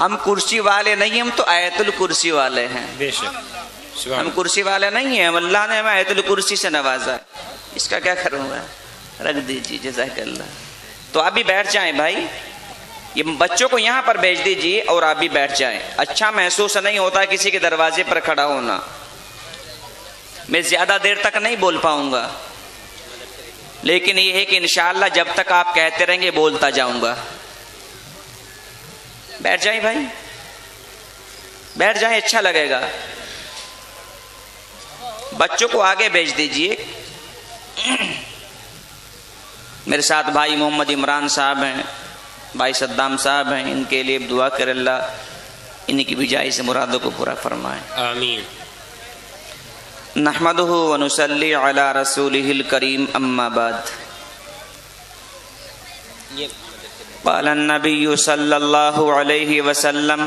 ہم کرسی والے نہیں، ہم تو آیت الکرسی والے ہیں. بے شک. ہم کرسی والے نہیں ہیں، ہم اللہ نے ہمیں آیت الکرسی سے نوازا. اس کا کیا کروں گا؟ رکھ دیجیے. جزاک اللہ. تو آپ بھی بیٹھ جائیں بھائی، یہ بچوں کو یہاں پر بھیج دیجیے اور آپ بھی بیٹھ جائیں. اچھا محسوس نہیں ہوتا کسی کے دروازے پر کھڑا ہونا. میں زیادہ دیر تک نہیں بول پاؤں گا، لیکن یہ ہے کہ انشاءاللہ جب تک آپ کہتے رہیں گے بولتا جاؤں گا. بیٹھ جائیں بھائی، بیٹھ جائیں، اچھا لگے گا. بچوں کو آگے بھیج دیجئے. میرے ساتھ بھائی محمد عمران صاحب ہیں، بھائی صدام صاحب ہیں، ان کے لیے دعا کر اللہ ان کی بھی جائز مرادوں کو پورا فرمائے. آمین. نحمدہ ونصلی علی رسولہ الکریم. اما بعد. قال النبی صلی اللہ علیہ وسلم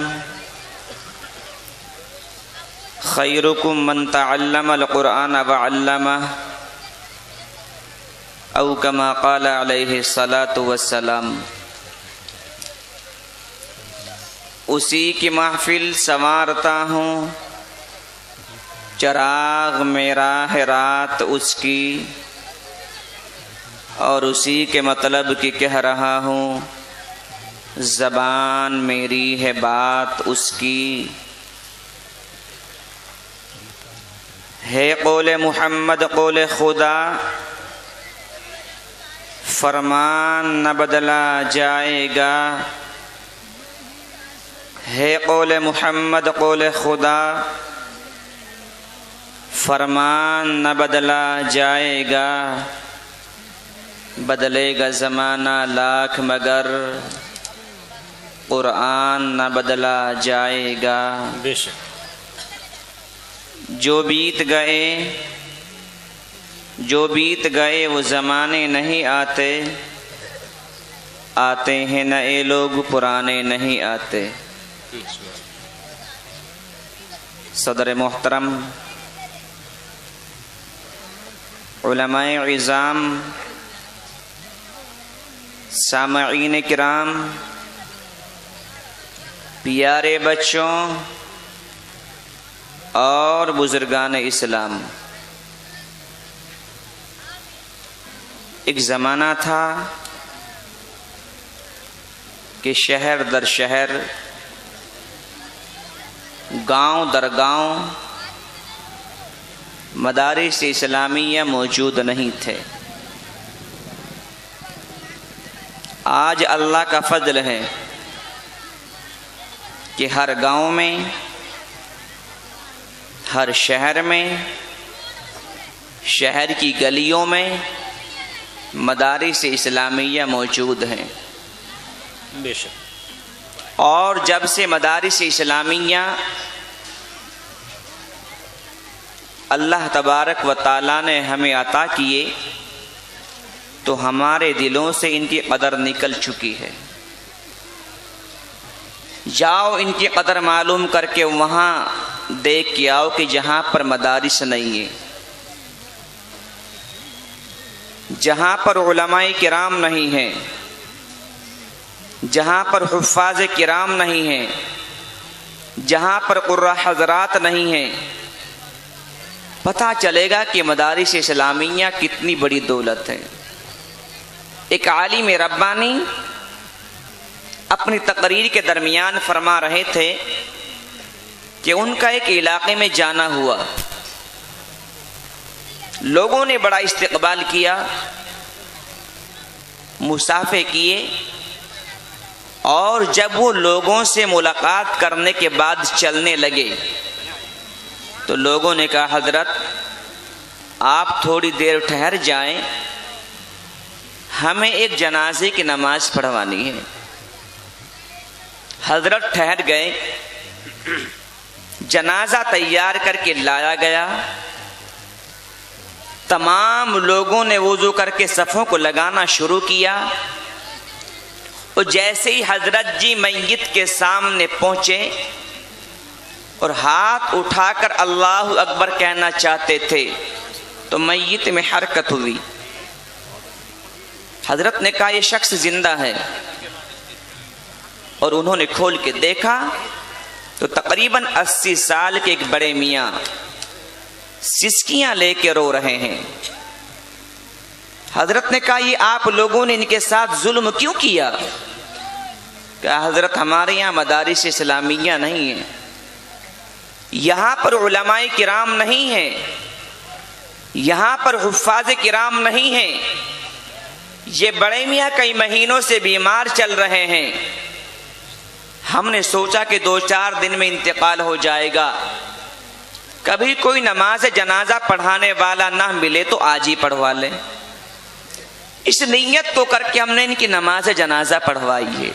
خیرکم من تعلم القرآن وعلمہ او کما قال علیہ الصلاۃ والسلام. اسی کی محفل سنوارتا ہوں، چراغ میرا ہے رات اس کی، اور اسی کے مطلب کی کہہ رہا ہوں، زبان میری ہے بات اس کی. ہے قول محمد قول خدا، فرمان نہ بدلا جائے گا. ہے قول محمد قول خدا، فرمان نہ بدلا جائے گا. بدلے گا زمانہ لاکھ مگر قرآن نہ بدلا جائے گا. بے شک. جو بیت گئے وہ زمانے نہیں آتے، آتے ہیں نئے لوگ پرانے نہیں آتے. صدر محترم، علماء عظام، سامعین کرام، پیارے بچوں اور بزرگان اسلام، ایک زمانہ تھا کہ شہر در شہر، گاؤں در گاؤں مدارس اسلامیہ موجود نہیں تھے. آج اللہ کا فضل ہے کہ ہر گاؤں میں، ہر شہر میں، شہر کی گلیوں میں مدارس اسلامیہ موجود ہیں. بے شک. اور جب سے مدارس اسلامیہ اللہ تبارک و تعالیٰ نے ہمیں عطا کیے تو ہمارے دلوں سے ان کی قدر نکل چکی ہے. جاؤ ان کی قدر معلوم کر کے وہاں دیکھ کے آؤ کہ جہاں پر مدارس نہیں ہے، جہاں پر علماء کرام نہیں ہیں، جہاں پر حفاظ کرام نہیں ہیں، جہاں پر قراء حضرات نہیں ہیں، پتہ چلے گا کہ مدارس اسلامیہ کتنی بڑی دولت ہے. ایک عالم ربانی اپنی تقریر کے درمیان فرما رہے تھے کہ ان کا ایک علاقے میں جانا ہوا، لوگوں نے بڑا استقبال کیا، مصافحے کیے، اور جب وہ لوگوں سے ملاقات کرنے کے بعد چلنے لگے تو لوگوں نے کہا حضرت آپ تھوڑی دیر ٹھہر جائیں، ہمیں ایک جنازے کی نماز پڑھوانی ہے. حضرت ٹھہر گئے، جنازہ تیار کر کے لایا گیا، تمام لوگوں نے وضو کر کے صفوں کو لگانا شروع کیا، اور جیسے ہی حضرت جی میت کے سامنے پہنچے اور ہاتھ اٹھا کر اللہ اکبر کہنا چاہتے تھے تو میت میں حرکت ہوئی. حضرت نے کہا یہ شخص زندہ ہے. اور انہوں نے کھول کے دیکھا تو تقریباً 80 سال کے ایک بڑے میاں سسکیاں لے کے رو رہے ہیں۔ حضرت نے کہا یہ آپ لوگوں نے ان کے ساتھ ظلم کیوں کیا؟ کہا حضرت ہمارے یہاں مدارس اسلامیہ نہیں ہیں، یہاں پر علماء کرام نہیں ہیں، یہاں پر حفاظ کرام نہیں ہیں، یہ بڑے میاں کئی مہینوں سے بیمار چل رہے ہیں، ہم نے سوچا کہ 2-4 دن میں انتقال ہو جائے گا، کبھی کوئی نماز جنازہ پڑھانے والا نہ ملے تو آج ہی پڑھوا لیں۔ اس نیت کو کر کے ہم نے ان کی نماز جنازہ پڑھوائی ہے۔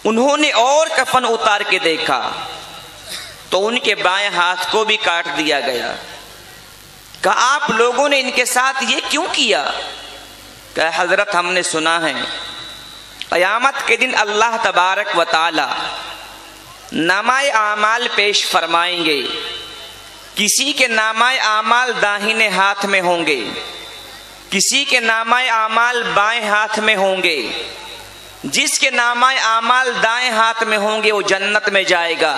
انہوں نے اور کفن اتار کے دیکھا تو ان کے بائیں ہاتھ کو بھی کاٹ دیا گیا۔ کہا آپ لوگوں نے ان کے ساتھ یہ کیوں کیا؟ کہ حضرت ہم نے سنا ہے قیامت کے دن اللہ تبارک و تعالی نامہ اعمال پیش فرمائیں گے، کسی کے نامہ اعمال داہنے ہاتھ میں ہوں گے، کسی کے نامہ اعمال بائیں ہاتھ میں ہوں گے، جس کے نامہ اعمال دائیں ہاتھ میں ہوں گے وہ جنت میں جائے گا،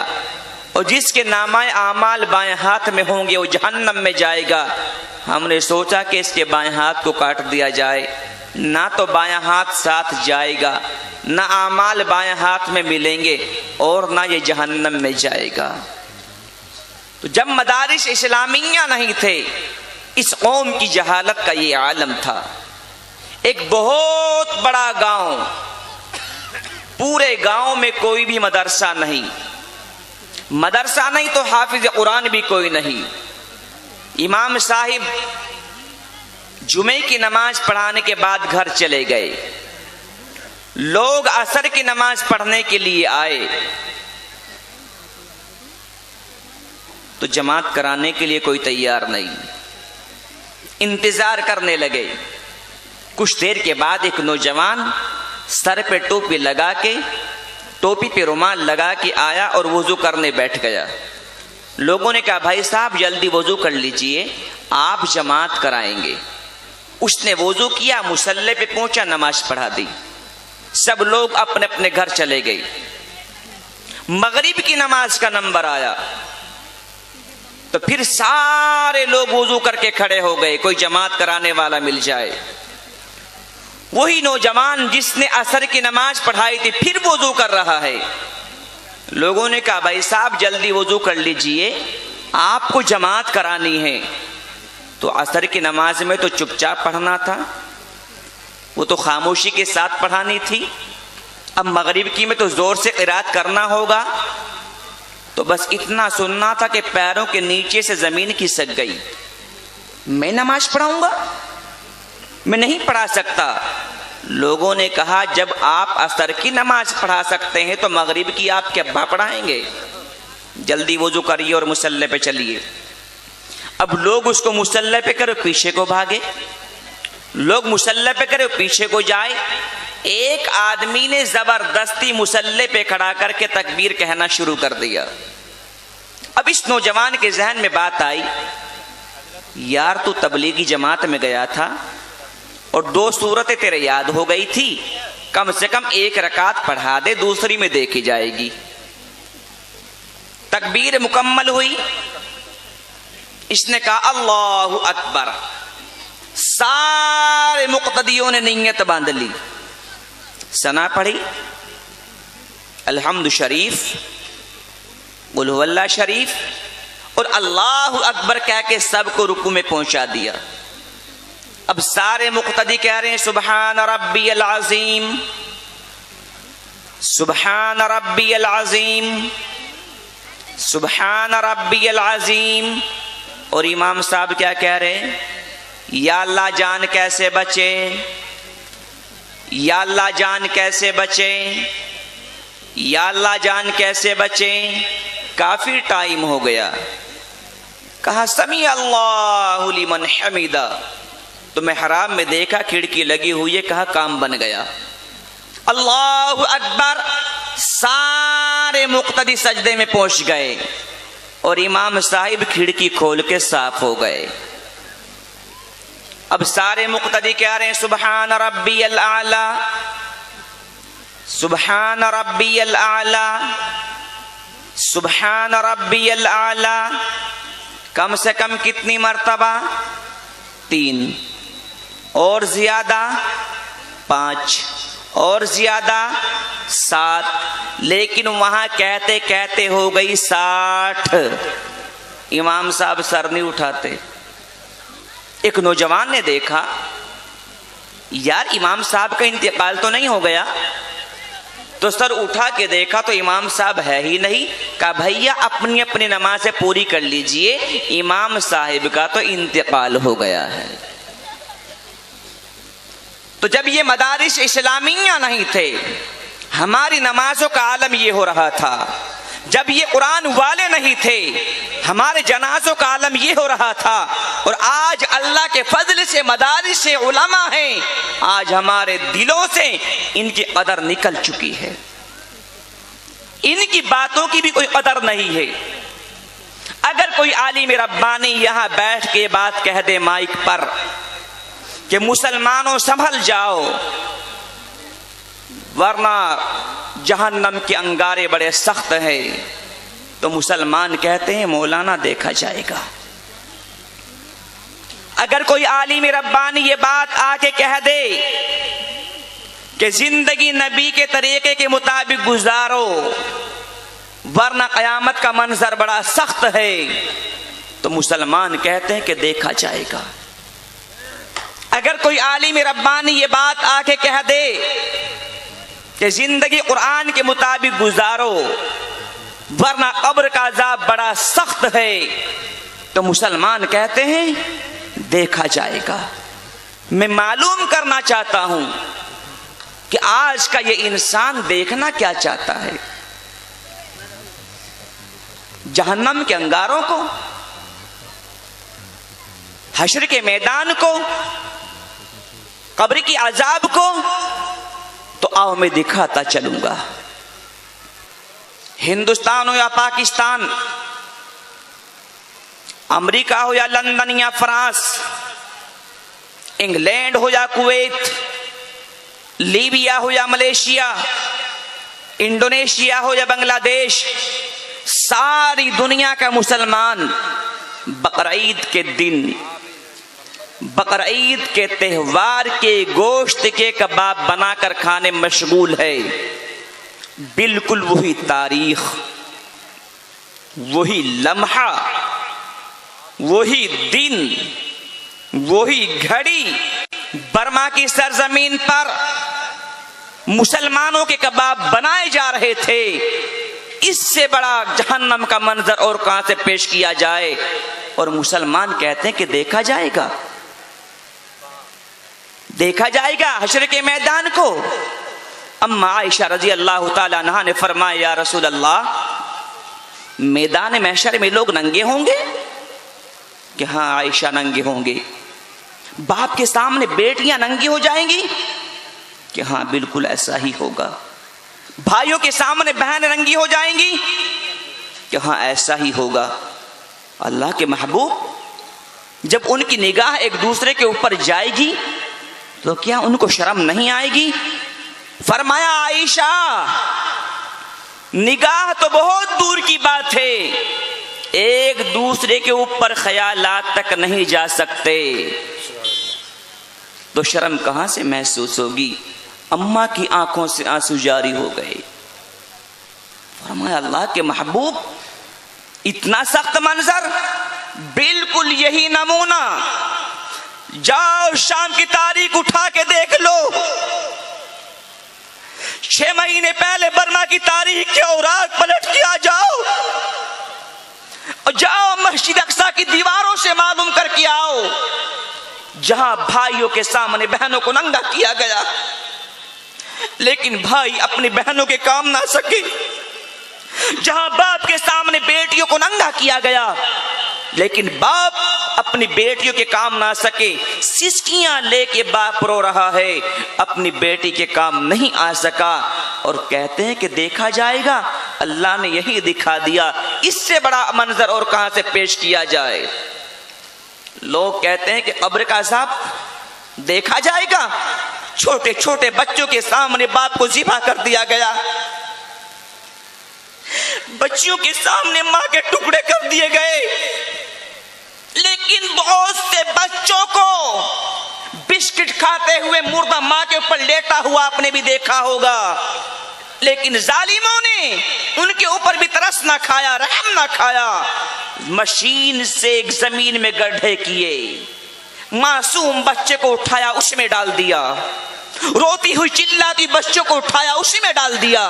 اور جس کے نامہ اعمال بائیں ہاتھ میں ہوں گے وہ جہنم میں جائے گا۔ ہم نے سوچا کہ اس کے بائیں ہاتھ کو کاٹ دیا جائے، نہ تو بائیں ہاتھ ساتھ جائے گا، نہ اعمال بائیں ہاتھ میں ملیں گے، اور نہ یہ جہنم میں جائے گا۔ تو جب مدارس اسلامیہ نہیں تھے، اس قوم کی جہالت کا یہ عالم تھا۔ ایک بہت بڑا گاؤں، پورے گاؤں میں کوئی بھی مدرسہ نہیں، مدرسہ نہیں تو حافظ قرآن بھی کوئی نہیں۔ امام صاحب جمعے کی نماز پڑھانے کے بعد گھر چلے گئے، لوگ عصر کی نماز پڑھنے کے لیے آئے تو جماعت کرانے کے لیے کوئی تیار نہیں، انتظار کرنے لگے۔ کچھ دیر کے بعد ایک نوجوان سر پہ ٹوپی لگا کے، ٹوپی پہ رومال لگا کے آیا اور وضو کرنے بیٹھ گیا۔ لوگوں نے کہا بھائی صاحب جلدی وضو کر لیجئے، آپ جماعت کرائیں گے۔ اس نے وضو کیا، مصلی پہ پہنچا، نماز پڑھا دی، سب لوگ اپنے اپنے گھر چلے گئے۔ مغرب کی نماز کا نمبر آیا تو پھر سارے لوگ وضو کر کے کھڑے ہو گئے، کوئی جماعت کرانے والا مل جائے۔ وہی نوجوان جس نے عصر کی نماز پڑھائی تھی پھر وضو کر رہا ہے۔ لوگوں نے کہا بھائی صاحب جلدی وضو کر لیجئے، آپ کو جماعت کرانی ہے۔ تو عصر کی نماز میں تو چپ چاپ پڑھنا تھا، وہ تو خاموشی کے ساتھ پڑھانی تھی، اب مغرب کی میں تو زور سے قرات کرنا ہوگا، تو بس اتنا سننا تھا کہ پیروں کے نیچے سے زمین کھسک گئی۔ میں نماز پڑھاؤں گا؟ میں نہیں پڑھا سکتا۔ لوگوں نے کہا جب آپ عصر کی نماز پڑھا سکتے ہیں تو مغرب کی آپ کے ابا پڑھائیں گے، جلدی وضو کریے اور مصلی پہ چلیے۔ اب لوگ اس کو مصلی پہ کرو پیچھے کو بھاگے، لوگ مصلی پہ کرو پیچھے کو جائے۔ ایک آدمی نے زبردستی مصلی پہ کھڑا کر کے تکبیر کہنا شروع کر دیا۔ اب اس نوجوان کے ذہن میں بات آئی، یار تو تبلیغی جماعت میں گیا تھا اور 2 سورتیں تیرے یاد ہو گئی تھی، کم سے کم 1 رکعت پڑھا دے، دوسری میں دیکھی جائے گی۔ تکبیر مکمل ہوئی، اس نے کہا اللہ اکبر، سارے مقتدیوں نے نیت باندھ لی، ثنا پڑھی، الحمد شریف، قل هو اللہ شریف، اور اللہ اکبر کہہ کے سب کو رکوع میں پہنچا دیا۔ اب سارے مقتدی کہہ رہے ہیں سبحان ربی العظیم، سبحان ربی العظیم، سبحان ربی العظیم، اور امام صاحب کیا کہہ رہے ہیں؟ یا اللہ جان کیسے بچے، یا اللہ جان کیسے بچے، یا اللہ جان کیسے بچے۔ کافی ٹائم ہو گیا، کہا سمیع اللہ لمن حمیدہ، تو محراب میں دیکھا کھڑکی لگی ہوئی ہے، کہا کام بن گیا۔ اللہ اکبر، سارے مقتدی سجدے میں پہنچ گئے اور امام صاحب کھڑکی کھول کے صاف ہو گئے۔ اب سارے مقتدی کہہ رہے ہیں سبحان ربی الاعلی، سبحان ربی الاعلی، سبحان ربی الاعلی کم سے کم کتنی مرتبہ؟ 3، اور زیادہ 5، اور زیادہ 7، لیکن وہاں کہتے کہتے ہو گئی 60۔ امام صاحب سر نہیں اٹھاتے۔ ایک نوجوان نے دیکھا یار امام صاحب کا انتقال تو نہیں ہو گیا، تو سر اٹھا کے دیکھا تو امام صاحب ہے ہی نہیں۔ کہا بھیا اپنی اپنی نمازیں پوری کر لیجئے، امام صاحب کا تو انتقال ہو گیا ہے۔ تو جب یہ مدارس اسلامیہ نہیں تھے، ہماری نمازوں کا عالم یہ ہو رہا تھا۔ جب یہ قرآن والے نہیں تھے، ہمارے جنازوں کا عالم یہ ہو رہا تھا۔ اور آج اللہ کے فضل سے مدارس سے علماء ہیں، آج ہمارے دلوں سے ان کی قدر نکل چکی ہے، ان کی باتوں کی بھی کوئی قدر نہیں ہے۔ اگر کوئی عالم ربانی یہاں بیٹھ کے بات کہہ دے مائک پر کہ مسلمانوں سنبھل جاؤ ورنہ جہنم کے انگارے بڑے سخت ہیں، تو مسلمان کہتے ہیں مولانا دیکھا جائے گا۔ اگر کوئی عالم ربانی یہ بات آ کے کہہ دے کہ زندگی نبی کے طریقے کے مطابق گزارو ورنہ قیامت کا منظر بڑا سخت ہے، تو مسلمان کہتے ہیں کہ دیکھا جائے گا۔ اگر کوئی عالم ربانی یہ بات آ کے کہہ دے کہ زندگی قرآن کے مطابق گزارو ورنہ قبر کا عذاب بڑا سخت ہے، تو مسلمان کہتے ہیں دیکھا جائے گا۔ میں معلوم کرنا چاہتا ہوں کہ آج کا یہ انسان دیکھنا کیا چاہتا ہے؟ جہنم کے انگاروں کو، حشر کے میدان کو، قبر کی عذاب کو؟ تو آؤ میں دکھاتا چلوں گا۔ ہندوستان ہو یا پاکستان، امریکہ ہو یا لندن یا فرانس، انگلینڈ ہو یا کویت، لیبیا ہو یا ملیشیا، انڈونیشیا ہو یا بنگلہ دیش، ساری دنیا کا مسلمان بقرعید کے دن، بقرعید کے تہوار کے گوشت کے کباب بنا کر کھانے مشغول ہے۔ بالکل وہی تاریخ، وہی لمحہ، وہی دن، وہی گھڑی برما کی سرزمین پر مسلمانوں کے کباب بنائے جا رہے تھے۔ اس سے بڑا جہنم کا منظر اور کہاں سے پیش کیا جائے؟ اور مسلمان کہتے ہیں کہ دیکھا جائے گا، دیکھا جائے گا حشر کے میدان کو۔ اما عائشہ رضی اللہ تعالی عنہا نے فرمایا یا رسول اللہ، میدان محشر میں لوگ ننگے ہوں گے؟ کہ ہاں عائشہ ننگے ہوں گے۔ باپ کے سامنے بیٹیاں ننگی ہو جائیں گی؟ کہ ہاں بالکل ایسا ہی ہوگا۔ بھائیوں کے سامنے بہن ننگی ہو جائیں گی؟ کہ ہاں ایسا ہی ہوگا۔ اللہ کے محبوب، جب ان کی نگاہ ایک دوسرے کے اوپر جائے گی تو کیا ان کو شرم نہیں آئے گی؟ فرمایا عائشہ نگاہ تو بہت دور کی بات ہے، ایک دوسرے کے اوپر خیالات تک نہیں جا سکتے، تو شرم کہاں سے محسوس ہوگی؟ اماں کی آنکھوں سے آنسو جاری ہو گئے۔ فرمایا اللہ کے محبوب، اتنا سخت منظر؟ بالکل یہی نمونہ، جاؤ شام کی تاریخ اٹھا کے دیکھ لو، 6 مہینے پہلے برما کی تاریخ کے اوراق پلٹ کے آ جاؤ، اور جاؤ مسجد اقصی کی دیواروں سے معلوم کر کے آؤ، جہاں بھائیوں کے سامنے بہنوں کو ننگا کیا گیا، لیکن بھائی اپنی بہنوں کے کام نہ سکے، جہاں باپ کے سامنے بیٹیوں کو ننگا کیا گیا، لیکن باپ اپنی بیٹیوں کے کام نہ سکے، سسکیاں لے کے باپ رو رہا ہے، اپنی بیٹی کے کام نہیں آ سکا، اور کہتے ہیں کہ دیکھا جائے گا۔ اللہ نے یہی دکھا دیا، اس سے بڑا منظر اور کہاں سے پیش کیا جائے؟ لوگ کہتے ہیں کہ قبر کا عذاب دیکھا جائے گا، چھوٹے چھوٹے بچوں کے سامنے باپ کو ذبح کر دیا گیا، بچیوں کے سامنے ماں کے ٹکڑے کر دیے گئے، لیکن بہت سے بچوں کو بسکٹ کھاتے ہوئے مردہ ماں کے اوپر لیٹا ہوا آپ نے بھی دیکھا ہوگا، لیکن ظالموں نے ان کے اوپر بھی ترس نہ کھایا، رحم نہ کھایا، مشین سے ایک زمین میں گڈھے کیے، معصوم بچے کو اٹھایا اس میں ڈال دیا، روتی ہوئی چلاتی بچوں کو اٹھایا اسی میں ڈال دیا،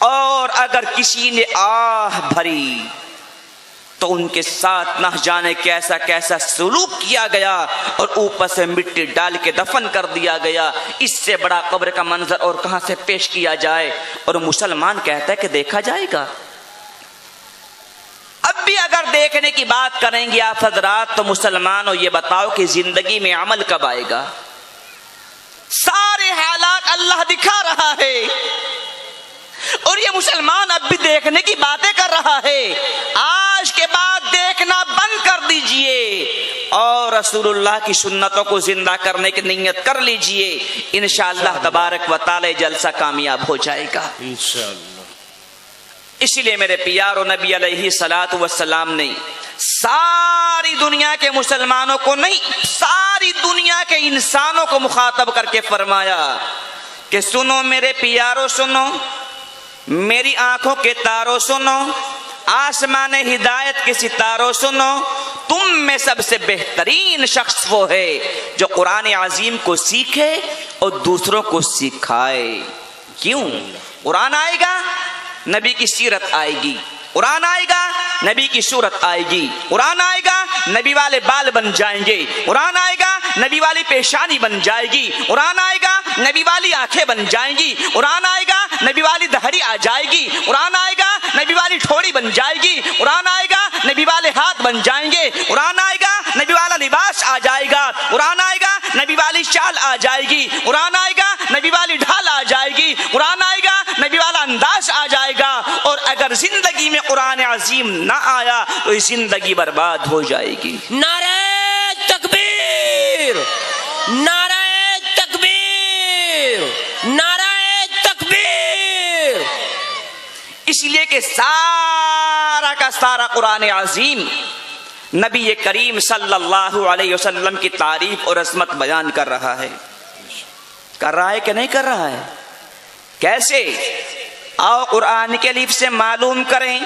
اور اگر کسی نے آہ بھری تو ان کے ساتھ نہ جانے کیسا کیسا سلوک کیا گیا اور اوپر سے مٹی ڈال کے دفن کر دیا گیا۔ اس سے بڑا قبر کا منظر اور کہاں سے پیش کیا جائے؟ اور مسلمان کہتا ہے کہ دیکھا جائے گا۔ اب بھی اگر دیکھنے کی بات کریں گے آپ حضرات تو مسلمانوں یہ بتاؤ کہ زندگی میں عمل کب آئے گا؟ سارے حالات اللہ دکھا رہا ہے اور یہ مسلمان اب بھی دیکھنے کی باتیں کر رہا ہے۔ آج کے بعد دیکھنا بند کر دیجئے اور رسول اللہ کی سنتوں کو زندہ کرنے کی نیت کر لیجئے، انشاءاللہ تبارک و تعالی جلسہ کامیاب ہو جائے گا انشاءاللہ۔ اسی لیے میرے پیارو نبی علیہ الصلوۃ والسلام نے ساری دنیا کے مسلمانوں کو نہیں، ساری دنیا کے انسانوں کو مخاطب کر کے فرمایا کہ سنو میرے پیارو، سنو میری آنکھوں کے تاروں، سنو آسمان ہدایت کے ستاروں، سنو تم میں سب سے بہترین شخص وہ ہے جو قرآن عظیم کو سیکھے اور دوسروں کو سکھائے۔ کیوں؟ قرآن آئے گا نبی کی سیرت آئے گی، قرآن آئے گا نبی کی صورت آئے گی، قرآن آئے گا نبی والے بال بن جائیں گے، قرآن آئے گا نبی والی پیشانی بن جائے گی، قرآن آئے گا نبی والی آنکھیں بن جائیں گی، قرآن آئے گا نبی والی دہڑی آ جائے گی، قرآن آئے گا نبی والی ٹھوڑی بن جائے گی، قرآن آئے گا نبی والے ہاتھ بن جائیں گے، قرآن آئے گا نبی والا لباس آ جائے گا، قرآن آئے گا نبی والی شال آ جائے گی، قرآن آئے گا نبی والی ڈھال آ جائے گی، قرآن آئے گا نبی والا انداز آ جائے گا۔ اور اگر زندگی میں قرآن عظیم نہ آیا تو زندگی برباد ہو جائے گی۔ نعرہ تکبیر، نعرہ تکبیر، نعرہ تکبیر۔ اس لیے کہ سارا کا سارا قرآن عظیم نبی کریم صلی اللہ علیہ وسلم کی تعریف اور عظمت بیان کر رہا ہے۔ کر رہا ہے کہ نہیں کر رہا ہے؟ کیسے؟ آؤ قرآن کے الف سے معلوم کریں۔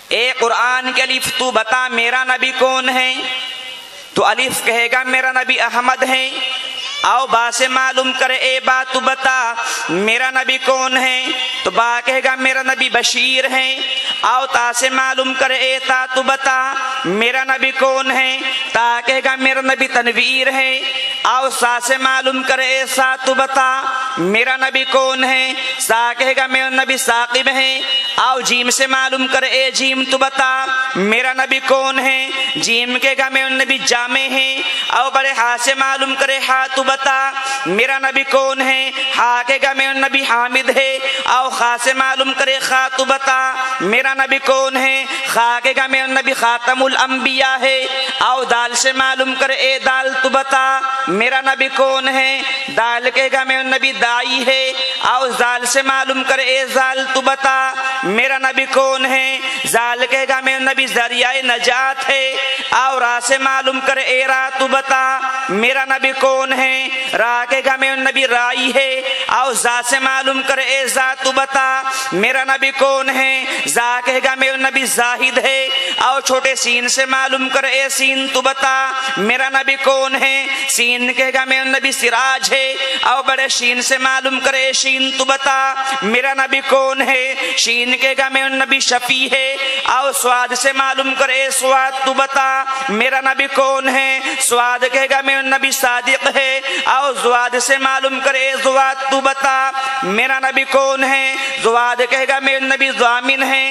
اے قرآن کے الف تو بتا میرا نبی کون ہے؟ تو الف کہے گا میرا نبی احمد ہے۔ آؤ با سے معلوم کرے، اے با تو بتا میرا نبی کون ہے؟ تو با کہے گا میرا نبی بشیر ہے۔ آؤ تا سے معلوم کرے، اے تا تو بتا میرا نبی کون ہے؟ تا کہے گا میرا نبی تنویر ہے۔ آؤ سا سے معلوم کرے، اے سا تو بتا میرا نبی کون ہے؟ سا کہے گا میرا نبی ثاقب ہے۔ آؤ جیم سے معلوم کرے، اے جیم تو بتا میرا نبی کون ہے؟ جیم کہے گا میرا نبی جامع ہے۔ آؤ بڑے ہا سے معلوم کرے، ہا تو بتا میرا نبی کون ہے؟ ہا کہے گا میرا نبی حامد ہے۔ آؤ خا سے معلوم کرے، خا تو بتا میرا نبی کون ہے؟ خا کہے گا میرا نبی خاتم الانبیاء ہے۔ آؤ دال سے معلوم کرے، اے دال تو بتا میرا نبی کون ہے؟ دال کہے گا میرا نبی دائی ہے۔ آؤ زال سے معلوم کرے، اے زال تو بتا میرا نبی کون ہے؟ زال کہے گا میرا نبی ذریعہ نجات ہے۔ آؤ را سے معلوم کرے، اے را تو بتا میرا نبی کون ہے؟ را کہے گا میرا نبی رائی ہے۔ آؤ زا سے معلوم کرے، اے زا تو بتا میرا نبی کون ہے؟ زا کہے گا میرا نبی زاہد ہے۔ آؤ چھوٹے سین سے معلوم کرے، اے سین تو بتا میرا نبی کون ہے؟ سین کہے گا میرا نبی سراج ہے۔ آؤ بڑے شین سے معلوم کرے، اے شین تو بتا میرا نبی کون ہے؟ شین کہے گا میرا نبی شفیع ہے۔ آؤ سواد سے معلوم کرے، اے سواد تو بتا میرا نبی کون ہے؟ سواد کہے گا میرا نبی صادق ہے۔ آؤ زواد سے معلوم کرے، اے زواد تو بتا میرا نبی کون ہے؟ زواد کہے گا میرا نبی ضامن ہے۔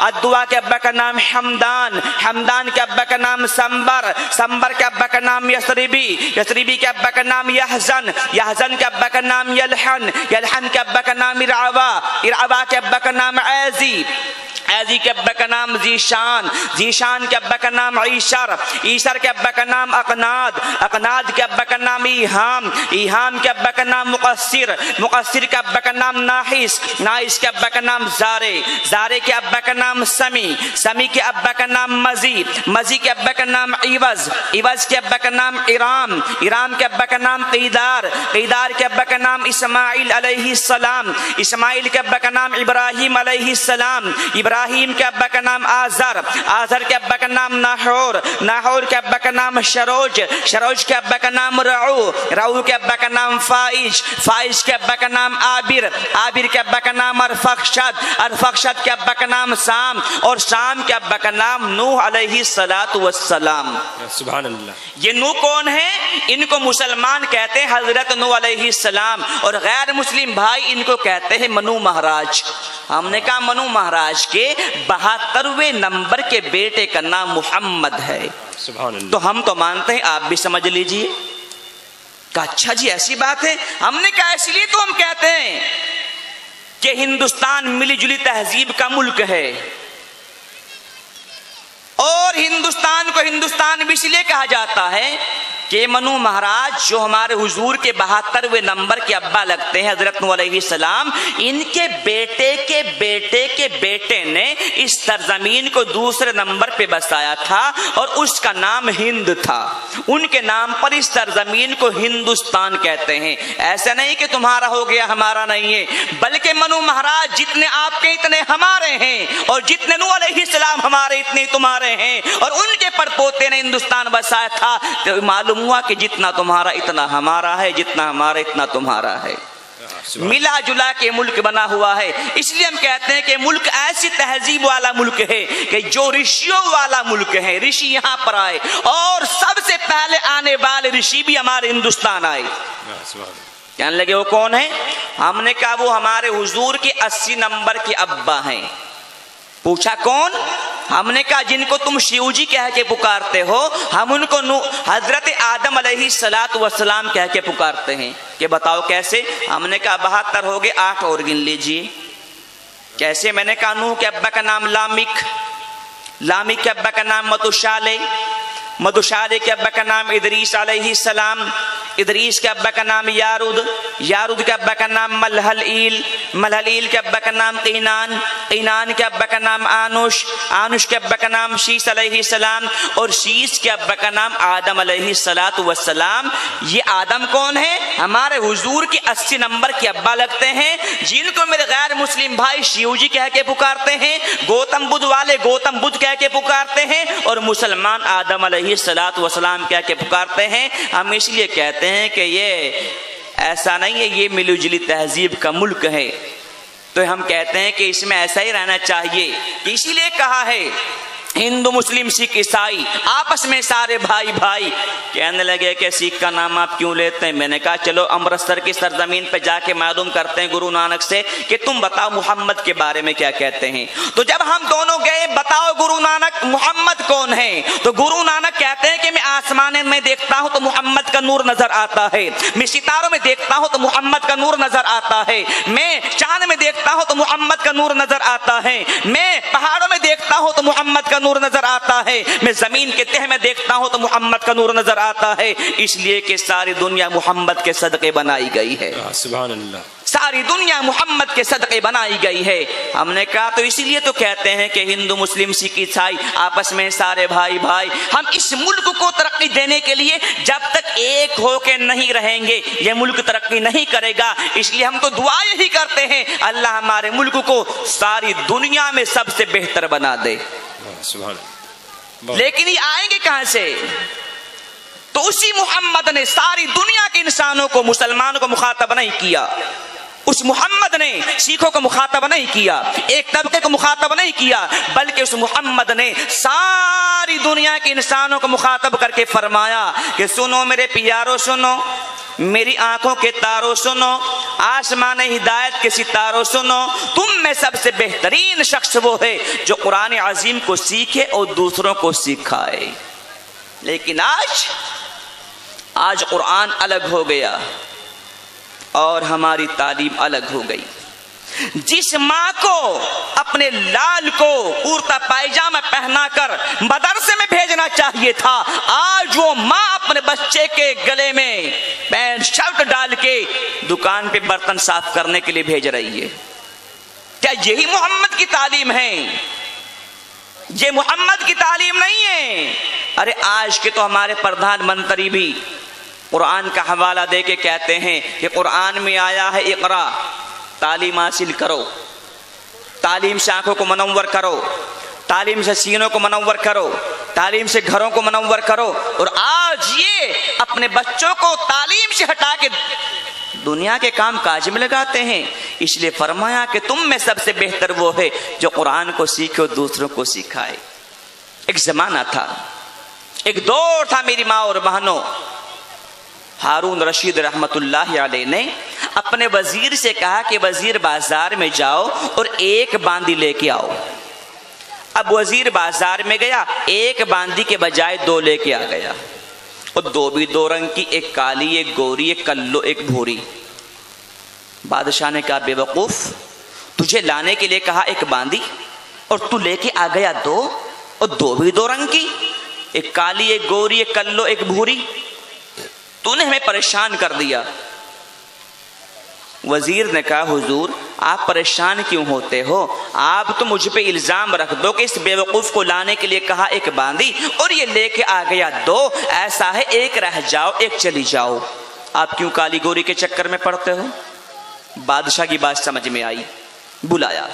الدعا کے ابا کا نام حمدان، حمدان کے ابا کا نام سمبر، سمبر کے ابا کا نام یسربی، یسربی کے ابا کا نام یحزن، یحزن کے ابا کا نام یلحن، یلحن کے ابا کا نام ارعوا، ارعوا کے ابا کا نام عیزی، عیزی کے ابا کا نام ذیشان، ذیشان کے ابا کا نام عیشر، عیشر کے ابا کا نام اقناد، اقناد کے ابا کا نام ایہام، ایہام کے ابا کا نام مقصر، مقصر کے ابا کا نام ناحس، ناحس کے ابا کا نام زارے، زارے کے ابا کا نام سمی، سمی کے ابا کا نام مزی، مزی کے ابا کا نام عوض، عوض کے ابا کا نام ارام، ارام کے ابا کا نام قیدار، قیدار کے ابا کا نام اسماعیل علیہ السلام، اسماعیل کے ابا کا نام ابراہیم علیہ السلام، ابراہیم کے ابا کا نام آزر، آزر کے ابا کا نام ناحور، ناحور کے ابا کا نام شروج، شروج کے ابا کا نام رعو، رعو کے ابا کا نام فائش، فائش کے ابا کا نام عابر، عابر کے ابا کا نام ارفخشد، ارفخشد کے ابا کا نام سام، اور سام کے ابا کا نام نوح علیہ السلام۔ سبحان اللہ۔ یہ نوح کون ہے؟ ان کو مسلمان کہتے ہیں حضرت نوح علیہ السلام، اور غیر مسلم بھائی ان کو کہتے ہیں منو مہاراج۔ ہم نے کہا منو مہاراج کے 72ویں نمبر کے بیٹے کا نام محمد ہے، سبحان اللہ۔ تو ہم تو مانتے ہیں، آپ بھی سمجھ لیجئے۔ کہا اچھا جی ایسی بات ہے؟ ہم نے کہا اس لیے تو ہم کہتے ہیں کہ ہندوستان ملی جلی تہذیب کا ملک ہے، اور ہندوستان کو ہندوستان بھی اس لیے کہا جاتا ہے کہ منو مہاراج جو ہمارے حضور کے 72ویں نمبر کے ابا لگتے ہیں حضرت نوح علیہ السلام، ان کے بیٹے کے بیٹے کے بیٹے نے اس سرزمین کو دوسرے نمبر پہ بسایا تھا، اور اس کا نام ہند تھا۔ ان کے نام پر اس سرزمین کو ہندوستان کہتے ہیں۔ ایسا نہیں کہ تمہارا ہو گیا ہمارا نہیں ہے، بلکہ منو مہاراج جتنے آپ کے اتنے ہمارے ہیں، اور جتنے نوح علیہ السلام ہمارے اتنے تمہارے ہیں، اور ان کے پڑپوتے نے ہندوستان بسایا تھا۔ تو معلوم ہوا کہ جتنا تمہارا اتنا ہمارا ہے، جتنا ہمارا اتنا تمہارا ہے، ملا جلا کے ملک بنا ہوا ہے۔ اس لیے ہم کہتے ہیں کہ ملک ایسی تہذیب والا ملک ہے کہ جو رشیوں والا ملک ہے، رشی یہاں پر آئے، اور سب سے پہلے آنے والے رشی بھی ہمارے ہندوستان آئے۔ کہنے لگے وہ کون ہے؟ ہم نے کہا وہ ہمارے حضور کے 80 نمبر کے ابا ہیں۔ پوچھا کون؟ ہم نے کہا جن کو تم شیو جی کہہ کے پکارتے ہو، ہم ان کو حضرت آدم علیہ السلام کہہ کے پکارتے ہیں۔ کہ بتاؤ کیسے؟ ہم نے کہا 72 ہو گئے، 8 اور گن لیجئے۔ کیسے؟ میں نے کہا نوح کے ابا کا نام لامک، لامک کے ابا کا نام متوشالے، متوشالے کے ابا کا نام ادریس علیہ السلام، ادریس کے ابا کا نام یارود، یارود کے ابا کا نام ملحلیل، ملحلیل کے ابا کا نام قینان، قینان کے ابا کا نام آنوش، آنوش کے ابا کا نام شیس علیہ السلام، اور شیس کے ابا کا نام آدم علیہ السلام۔ یہ آدم کون ہے؟ ہمارے حضور کے 80 نمبر کے ابا لگتے ہیں، جن کو میرے غیر مسلم بھائی شیو جی کہہ کے پکارتے ہیں، گوتم بدھ والے گوتم بدھ کہہ کے پکارتے ہیں، اور مسلمان آدم علیہ السلام کہہ کے پکارتے ہیں۔ ہم اس لیے کہتے ہیں کہ یہ ایسا نہیں ہے، یہ ملی جلی تہذیب کا ملک ہے، تو ہم کہتے ہیں کہ اس میں ایسا ہی رہنا چاہیے۔ اسی لیے کہا ہے ہندو مسلم سکھ عیسائی آپس میں سارے بھائی بھائی۔ کہنے لگے کہ سکھ کا نام آپ کیوں لیتے ہیں؟ میں نے کہا چلو امرتسر کی سرزمین پہ جا کے معلوم کرتے ہیں گرو نانک سے کہ تم بتاؤ محمد کے بارے میں کیا کہتے ہیں۔ تو جب ہم دونوں گئے بتاؤ گرو نانک محمد کون ہے، تو گرو نانک کہتے ہیں کہ میں آسمان میں دیکھتا ہوں تو محمد کا نور نظر آتا ہے، میں ستاروں میں دیکھتا ہوں تو محمد کا نور نظر آتا ہے، میں چاند میں دیکھتا ہوں تو محمد کا نور نظر آتا ہے، میں پہاڑوں میں دیکھتا ہوں تو محمد کا نور نظر آتا ہے، میں زمین کے تہ میں دیکھتا ہوں تو محمد کا نور نظر آتا ہے۔ اس لیے کہ ساری دنیا محمد کے صدقے بنائی گئی ہے۔ سبحان اللہ۔ ساری دنیا محمد کے صدقے بنائی گئی ہے۔ ہم نے کہا تو اسی لیے تو کہتے ہیں کہ ہندو مسلم سکھ عیسائی آپس میں سارے بھائی بھائی۔ ہم اس ملک کو ترقی دینے کے لیے جب تک ایک ہو کے نہیں رہیں گے یہ ملک ترقی نہیں کرے گا۔ اس لیے ہم تو دعا یہی کرتے ہیں اللہ ہمارے ملک کو ساری دنیا میں سب سے بہتر بنا دے۔ لیکن یہ آئیں گے کہاں سے؟ تو اسی محمد نے ساری دنیا کے انسانوں کو مسلمانوں کو مخاطب نہیں کیا، اس محمد نے سیکھوں کو مخاطب نہیں کیا، ایک طبقے کو مخاطب نہیں کیا، بلکہ اس محمد نے ساری دنیا کے انسانوں کو مخاطب کر کے فرمایا کہ سنو میرے پیارو، سنو میری آنکھوں کے تاروں، سنو آسمان ہدایت کے ستاروں، سنو تم میں سب سے بہترین شخص وہ ہے جو قرآن عظیم کو سیکھے اور دوسروں کو سکھائے۔ لیکن آج قرآن الگ ہو گیا اور ہماری تعلیم الگ ہو گئی۔ جس ماں کو اپنے لال کو کرتا پائجامہ پہنا کر مدرسے میں بھیجنا چاہیے تھا، آج وہ ماں اپنے بچے کے گلے میں پینٹ شرٹ ڈال کے دکان پہ برتن صاف کرنے کے لیے بھیج رہی ہے۔ کیا یہی محمد کی تعلیم ہے؟ یہ محمد کی تعلیم نہیں ہے۔ ارے آج کے تو ہمارے پردھان منتری بھی قرآن کا حوالہ دے کے کہتے ہیں کہ قرآن میں آیا ہے اقرا، تعلیم حاصل کرو، تعلیم سے آنکھوں کو منور کرو، تعلیم سے سینوں کو منور کرو، تعلیم سے گھروں کو منور کرو، اور آج یہ اپنے بچوں کو تعلیم سے ہٹا کے دنیا کے کام کاج میں لگاتے ہیں۔ اس لیے فرمایا کہ تم میں سب سے بہتر وہ ہے جو قرآن کو سیکھے اور دوسروں کو سکھائے۔ ایک زمانہ تھا، ایک دور تھا میری ماں اور بہنوں، ہارون رشید رحمت اللہ علیہ نے اپنے وزیر سے کہا کہ وزیر بازار میں جاؤ اور ایک باندی لے کے آؤ۔ اب وزیر بازار میں گیا، ایک باندی کے بجائے دو لے کے آ گیا، اور دو بھی دو رنگ کی، ایک کالی ایک گوری، ایک کلو ایک بھوری۔ بادشاہ نے کہا بے وقوف، تجھے لانے کے لیے کہا ایک باندی اور تو لے کے آ گیا دو، اور دو بھی دو رنگ کی، ایک کالی ایک گوری ایک کلو ایک بھوری، تو نے ہمیں پریشان کر دیا۔ وزیر نے کہا حضور آپ پریشان کیوں ہوتے ہو؟ آپ تو مجھ پہ الزام رکھ دو کہ اس بے وقوف کو لانے کے لیے کہا ایک باندی اور یہ لے کے آ گیا دو، ایسا ہے ایک رہ جاؤ ایک چلی جاؤ، آپ کیوں کالی گوری کے چکر میں پڑتے ہو؟ بادشاہ کی بات سمجھ میں آئی، بلایا،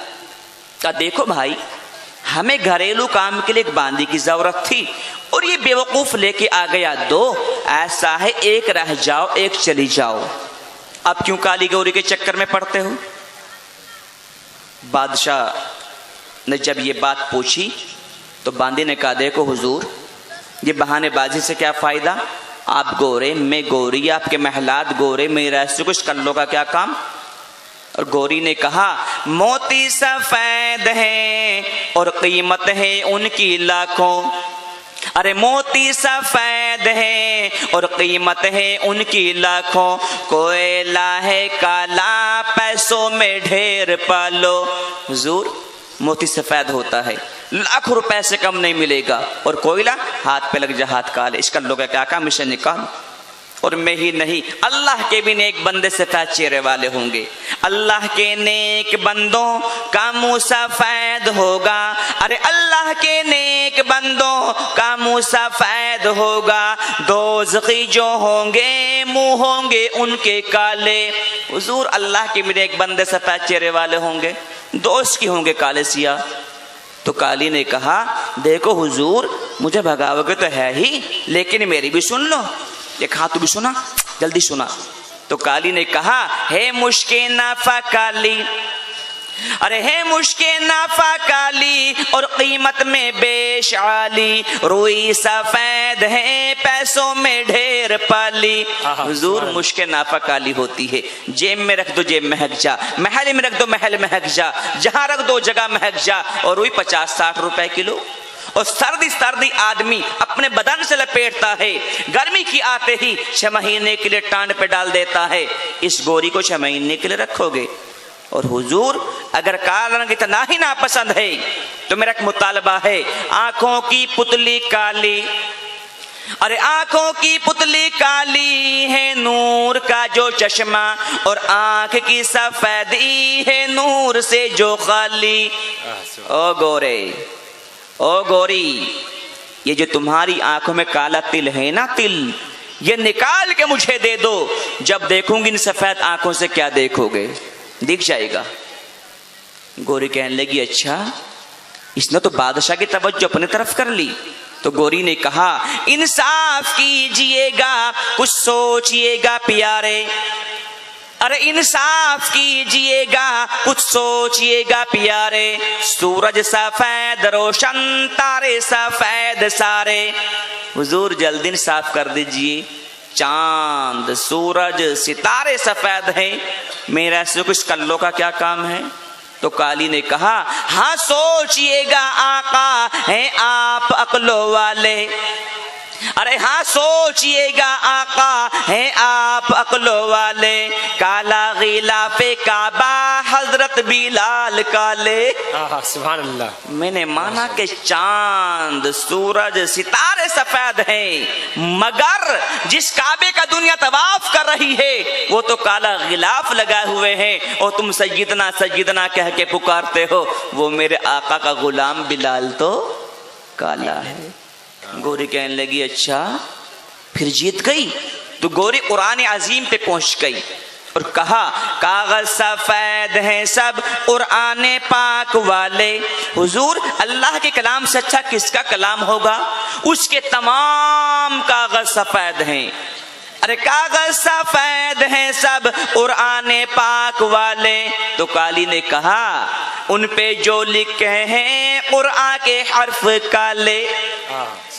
کہا دیکھو بھائی ہمیں گھریلو کام کے لیے ایک باندی کی ضرورت تھی اور یہ بے وقوف لے کے آ گیا دو، ایسا ہے ایک رہ جاؤ ایک چلی جاؤ، آپ کیوں کالی گوری کے چکر میں پڑتے ہو؟ بادشاہ نے جب یہ بات پوچھی تو باندی نے کہا دیکھو حضور یہ بہانے بازی سے کیا فائدہ، آپ گورے میں گوری، آپ کے محلات گورے، میرا ایسے کچھ کلوں کا کیا کام؟ اور گوری نے کہا موتی سفید ہے اور قیمت ہے ان کی لاکھوں، ارے موتی سفید ہے اور قیمت ہے ان کی لاکھوں، کوئلہ ہے کالا پیسوں میں ڈھیر پالو۔ حضور موتی سفید ہوتا ہے، لاکھ روپے سے کم نہیں ملے گا، اور کوئلہ ہاتھ پہ لگ جا ہاتھ کالے، اس کا لوگ کیا کام، اسے نکال۔ اور میں ہی نہیں، اللہ کے بھی نیک بندے سفید چہرے والے ہوں گے، اللہ کے نیک بندوں کا منہ سفید ہوگا، ارے اللہ کے نیک بندوں کا منہ سفید ہوگا، دوزخی جو ہوں گے منہ ہوں گے ان کے کالے۔ حضور اللہ کے بھی نیک بندے سفید چہرے والے ہوں گے، دوست کی ہوں گے کالے سیاہ۔ تو کالی نے کہا دیکھو حضور مجھے بھگاؤ گے تو ہے ہی، لیکن میری بھی سن لو۔ یہ کہا تو بھی سنا، جلدی سنا۔ تو کالی نے کہا ہے مشکے نافع کالی، ارے ہے مشکے نافع کالی اور قیمت میں بیش عالی، روئی سفید ہے پیسوں میں ڈھیر پالی۔ حضور مشکے نافع کالی ہوتی ہے، جیب میں رکھ دو جیب مہک جا، محل میں رکھ دو محل مہک جا، جہاں رکھ دو جگہ مہک جا، اور روئی 50-60 روپے کلو۔ اور سردی آدمی اپنے بدن سے لپیٹتا ہے، گرمی کی آتے ہی 6 مہینے کے لیے ٹانڈ پہ ڈال دیتا ہے، اس گوری کو 6 مہینے کے لیے رکھو گے؟ اور حضور اگر کالا رنگ اتنا ہی ناپسند ہے تو میرا ایک مطالبہ ہے، آنکھوں کی پتلی کالی، ارے آنکھوں کی پتلی کالی ہے نور کا جو چشمہ، اور آنکھ کی سفیدی ہے نور سے جو خالی۔ او گورے، او گوری، یہ جو تمہاری آنکھوں میں کالا تل ہے نا، تل یہ نکال کے مجھے دے دو، جب دیکھوں گی ان سفید آنکھوں سے کیا دیکھو گے، دکھ جائے گا۔ گوری کہنے لگی اچھا، اس نے تو بادشاہ کی توجہ اپنی طرف کر لی۔ تو گوری نے کہا انصاف کیجئے گا، کچھ سوچئے گا پیارے، ارے انصاف کیجئے گا, کچھ سوچئے گا پیارے, سورج سفید روشن تارے سفید سارے. حضور جلدی صاف کر دیجئے, چاند سورج ستارے سفید ہیں, میرا سے کچھ کلوں کا کیا کام ہے؟ تو کالی نے کہا ہاں سوچئے گا آقا ہیں آپ عقلوں والے, ارے ہاں سوچئے گا آقا ہیں آپ عقلوں والے. کالا غلاف کعبہ حضرت بلال کالے. سبحان اللہ. میں نے مانا کہ چاند سورج ستارے سفید ہیں, مگر جس کعبے کا دنیا طواف کر رہی ہے وہ تو کالا غلاف لگائے ہوئے ہیں, اور تم سیدنا سیدنا کہہ کے پکارتے ہو, وہ میرے آقا کا غلام بلال تو کالا ہے. گوری کہنے لگی اچھا پھر جیت گئی. تو گوری قرآن عظیم پہ پہنچ گئی اور کہا کاغذ سفید ہیں سب قرآن پاک والے. حضور اللہ کے کلام سے اچھا کس کا کلام ہوگا؟ اس کے تمام کاغذ سفید ہیں. ارے کاغذ سفید ہیں سب قرآن پاک والے. تو کالی نے کہا ان پہ جو لکھے ہیں قرآن کے حرف کالے.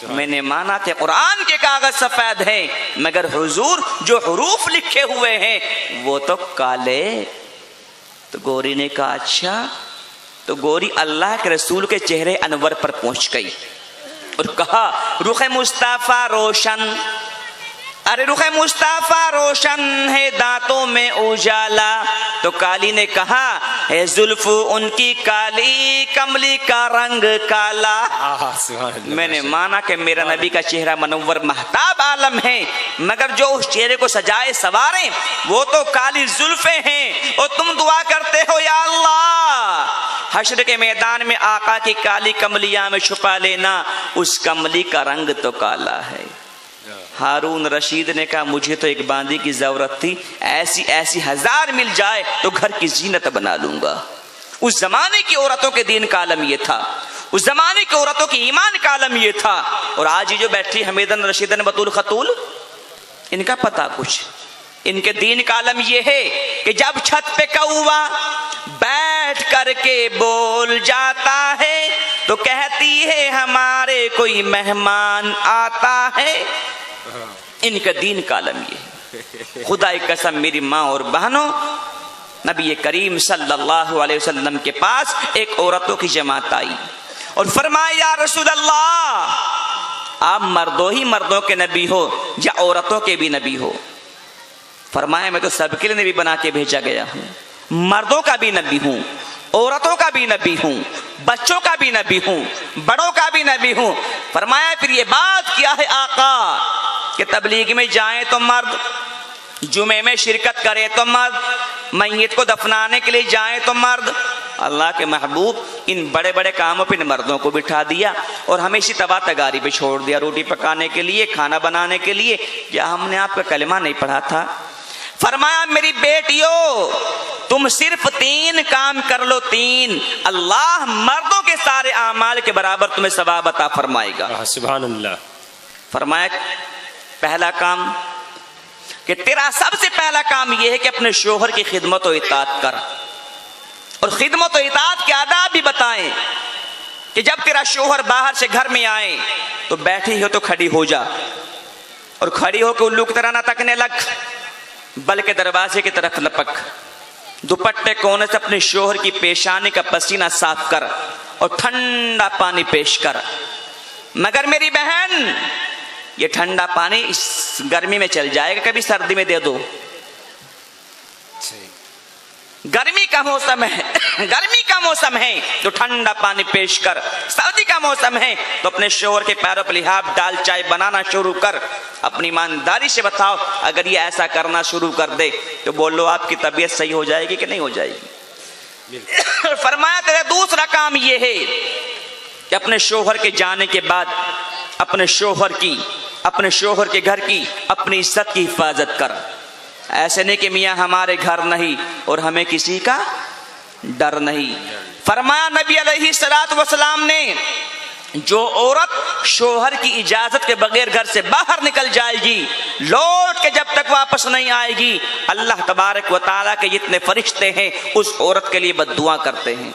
میں نے مانا تھے قرآن کے کاغذ سفید ہیں, مگر حضور جو حروف لکھے ہوئے ہیں وہ تو کالے. تو گوری نے کہا اچھا. تو گوری اللہ کے رسول کے چہرے انور پر پہنچ گئی اور کہا رخ مصطفیٰ روشن, ارے رخ مصطفیٰ روشن ہے دانتوں میں اجالا. تو کالی نے کہا ہے زلف ان کی کالی کملی کا رنگ کالا. میں نے مانا کہ میرا نبی کا چہرہ منور مہتاب عالم ہے, مگر جو اس چہرے کو سجائے سوارے وہ تو کالی زلفیں ہیں. اور تم دعا کرتے ہو یا اللہ حشر کے میدان میں آقا کی کالی کملیاں میں چھپا لینا, اس کملی کا رنگ تو کالا ہے. ہارون رشید نے کہا مجھے تو ایک باندی کی ضرورت تھی, ایسی ایسی ہزار مل جائے تو گھر کی زینت بنا لوں گا. اس زمانے کی عورتوں کے دین کا عالم یہ تھا, اس زمانے کی عورتوں کی ایمان کا عالم یہ تھا. اور آج یہ جو بیٹھی حمیدن رشیدن بطول خطول, ان کا پتہ کچھ, ان کے دین کا عالم یہ ہے کہ جب چھت پہ کوا بیٹھ کر کے بول جاتا ہے تو کہتی ہے ہمارے کوئی مہمان آتا ہے. ان کا دین کا عالم یہ ہے. خدا کی قسم میری ماں اور بہنوں, نبی کریم صلی اللہ علیہ وسلم کے پاس ایک عورتوں کی جماعت آئی اور فرمایا یا رسول اللہ آپ مردوں ہی مردوں کے نبی ہو یا عورتوں کے بھی نبی ہو؟ فرمایا میں تو سب کے لیے نبی بنا کے بھیجا گیا ہوں, مردوں کا بھی نبی ہوں, عورتوں کا بھی نبی ہوں, بچوں کا بھی نبی ہوں, بڑوں کا بھی نبی ہوں. فرمایا پھر یہ بات کیا ہے آقا کہ تبلیغ میں جائیں تو مرد, جمعے میں شرکت کرے تو مرد, میت کو دفنانے کے لیے جائیں تو مرد. اللہ کے محبوب ان بڑے بڑے کاموں پہ مردوں کو بٹھا دیا اور ہمیں اسی تباہ تگاری پہ چھوڑ دیا, روٹی پکانے کے لیے, کھانا بنانے کے لیے. کیا ہم نے آپ کا کلمہ نہیں پڑھا تھا؟ فرمایا میری بیٹیوں تم صرف 3 کام کر لو, 3, اللہ مردوں کے سارے اعمال کے برابر تمہیں ثواب عطا فرمائے گا. سبحان اللہ. فرمایا پہلا کام کہ تیرا سب سے پہلا کام یہ ہے کہ اپنے شوہر کی خدمت و اطاعت کر, اور خدمت و اطاعت کے آداب بھی بتائیں کہ جب تیرا شوہر باہر سے گھر میں آئے تو بیٹھی ہو تو کھڑی ہو جا, اور کھڑی ہو کے الو کی طرح نہ تکنے لگ بلکہ دروازے کی طرف لپک. دوپٹے کونے سے اپنے شوہر کی پیشانی کا پسینہ صاف کر اور ٹھنڈا پانی پیش کر. مگر میری بہن یہ ٹھنڈا پانی اس گرمی میں چل جائے گا, کبھی سردی میں دے دو. گرمی کا موسم ہے, گرمی کا موسم ہے تو ٹھنڈا پانی پیش کر, سردی کا موسم ہے تو اپنے شوہر کے پیروں پر لحاف ڈال چائے بنانا شروع کر. اپنی ایمانداری سے بتاؤ اگر یہ ایسا کرنا شروع کر دے تو بولو آپ کی طبیعت صحیح ہو جائے گی کہ نہیں ہو جائے گی؟ فرمایا تیرا دوسرا کام یہ ہے کہ اپنے شوہر کے جانے کے بعد اپنے شوہر کے گھر کی اپنی عزت کی حفاظت کر. ایسے نہیں کہ میاں ہمارے گھر نہیں اور ہمیں کسی کا ڈر نہیں. فرمایا نبی علیہ الصلوۃ والسلام نے جو عورت شوہر کی اجازت کے بغیر گھر سے باہر نکل جائے گی، لوٹ کے جب تک واپس نہیں آئے گی، اللہ تبارک و تعالیٰ کے جتنے فرشتے ہیں اس عورت کے لیے بد دعا کرتے ہیں۔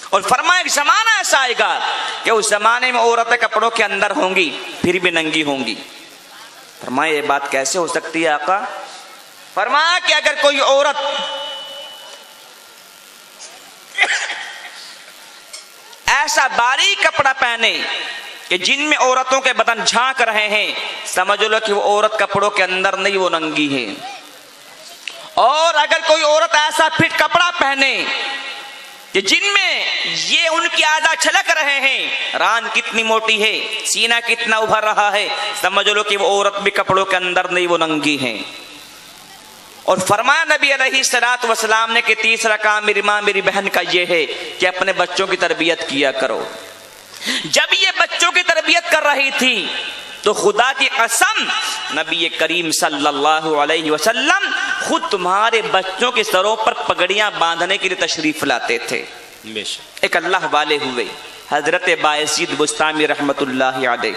اور فرمایا ایک زمانہ ایسا آئے گا کہ اس زمانے میں عورتیں کپڑوں کے اندر ہوں گی پھر بھی ننگی ہوں گی۔ فرمایا یہ بات کیسے ہو سکتی ہے آقا؟ فرمایا کہ اگر کوئی عورت ایسا باریک کپڑا پہنے کہ جن میں عورتوں کے بدن جھانک رہے ہیں، سمجھ لو کہ وہ عورت کپڑوں کے اندر نہیں، وہ ننگی ہے۔ اور اگر کوئی عورت ایسا پھٹ کپڑا پہنے کہ جن میں یہ ان کی اعضاء چھلک رہے ہیں، ران کتنی موٹی ہے، سینہ کتنا ابھر رہا ہے، سمجھ لو کہ وہ عورت بھی کپڑوں کے اندر نہیں، وہ ننگی ہے۔ اور فرمایا نبی علیہ الصلوۃ والسلام نے کہ تیسرا کام میری ماں میری بہن کا یہ ہے کہ اپنے بچوں کی تربیت کیا کرو۔ جب یہ بچوں کی تربیت کر رہی تھی تو خدا کی قسم نبی کریم صلی اللہ علیہ وسلم خود تمہارے بچوں کے سروں پر پگڑیاں باندھنے کے لیے تشریف لاتے تھے۔ ایک اللہ والے ہوئے حضرت بایزید بستامی رحمت اللہ علیہ،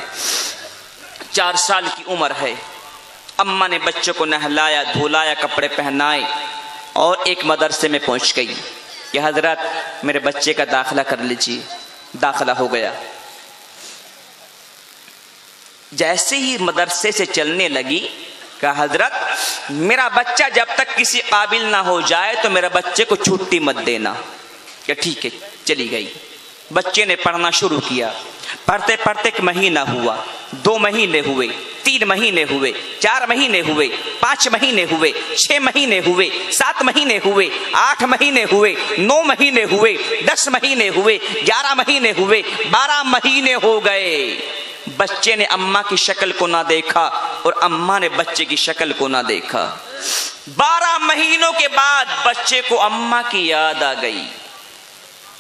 4 سال کی عمر ہے، اماں نے بچوں کو نہلایا دھلایا کپڑے پہنائے اور ایک مدرسے میں پہنچ گئی کہ حضرت میرے بچے کا داخلہ کر لیجیے۔ داخلہ ہو گیا۔ جیسے ہی مدرسے سے چلنے لگی کہ حضرت میرا بچہ جب تک کسی قابل نہ ہو جائے تو میرے بچے کو چھٹی مت دینا۔ کہ ٹھیک ہے، چلی گئی۔ بچے نے پڑھنا شروع کیا، پڑھتے پڑھتے 1 مہینہ ہوا، 2 مہینے ہوئے، 3 مہینے ہوئے، 4 مہینے ہوئے، 5 مہینے ہوئے، 6 مہینے ہوئے، 7 مہینے ہوئے، 8 مہینے ہوئے، 9 مہینے ہوئے، 10 مہینے ہوئے، 11 مہینے ہوئے، 12 مہینے ہو گئے۔ بچے نے اماں کی شکل کو نہ دیکھا اور اماں نے بچے کی شکل کو نہ دیکھا۔ 12 مہینوں کے بعد بچے کو اماں کی یاد آ گئی۔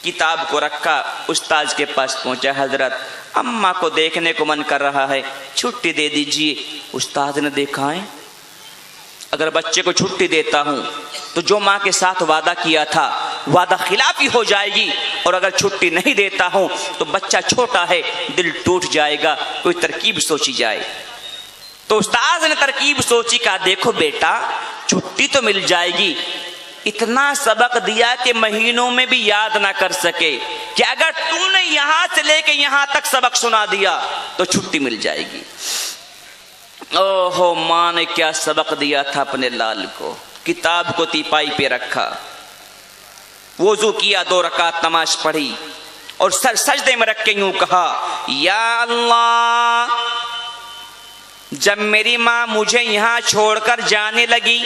کتاب کو رکھا، استاذ کے پاس پہنچا، حضرت اماں کو دیکھنے کو من کر رہا ہے، چھٹی دے دیجئے۔ استاذ نے دیکھا ہے اگر بچے کو چھٹی دیتا ہوں تو جو ماں کے ساتھ وعدہ کیا تھا وعدہ خلافی ہو جائے گی، اور اگر چھٹی نہیں دیتا ہوں تو بچہ چھوٹا ہے، دل ٹوٹ جائے گا، کوئی ترکیب سوچی جائے۔ تو استاذ نے ترکیب سوچی، کہا دیکھو بیٹا چھٹی تو مل جائے گی، اتنا سبق دیا کہ مہینوں میں بھی یاد نہ کر سکے، کہ اگر تم نے یہاں سے لے کے یہاں تک سبق سنا دیا تو چھٹی مل جائے گی۔ اوہو، ماں نے کیا سبق دیا تھا اپنے لال کو۔ کتاب کو تیپائی پہ رکھا، وضو کیا، 2 رکعت نماز پڑھی اور سر سجدے میں رکھ کے یوں کہا، یا اللہ، جب میری ماں مجھے یہاں چھوڑ کر جانے لگی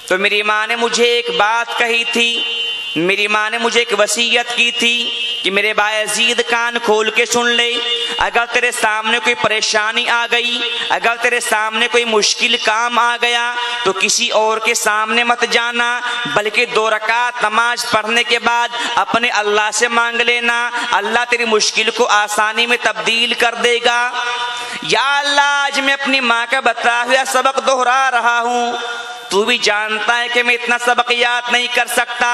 تو میری ماں نے مجھے ایک بات کہی تھی، میری ماں نے مجھے ایک وصیت کی تھی کہ میرے بایزید کان کھول کے سن لے، اگر تیرے سامنے کوئی پریشانی آ گئی، اگر تیرے سامنے کوئی مشکل کام آ گیا تو کسی اور کے سامنے مت جانا، بلکہ 2 رکعت نماز پڑھنے کے بعد اپنے اللہ سے مانگ لینا، اللہ تیری مشکل کو آسانی میں تبدیل کر دے گا۔ یا اللہ، آج میں اپنی ماں کا بتایا ہوا سبق دہرا رہا ہوں، تو بھی جانتا ہے کہ میں اتنا سبق یاد نہیں کر سکتا،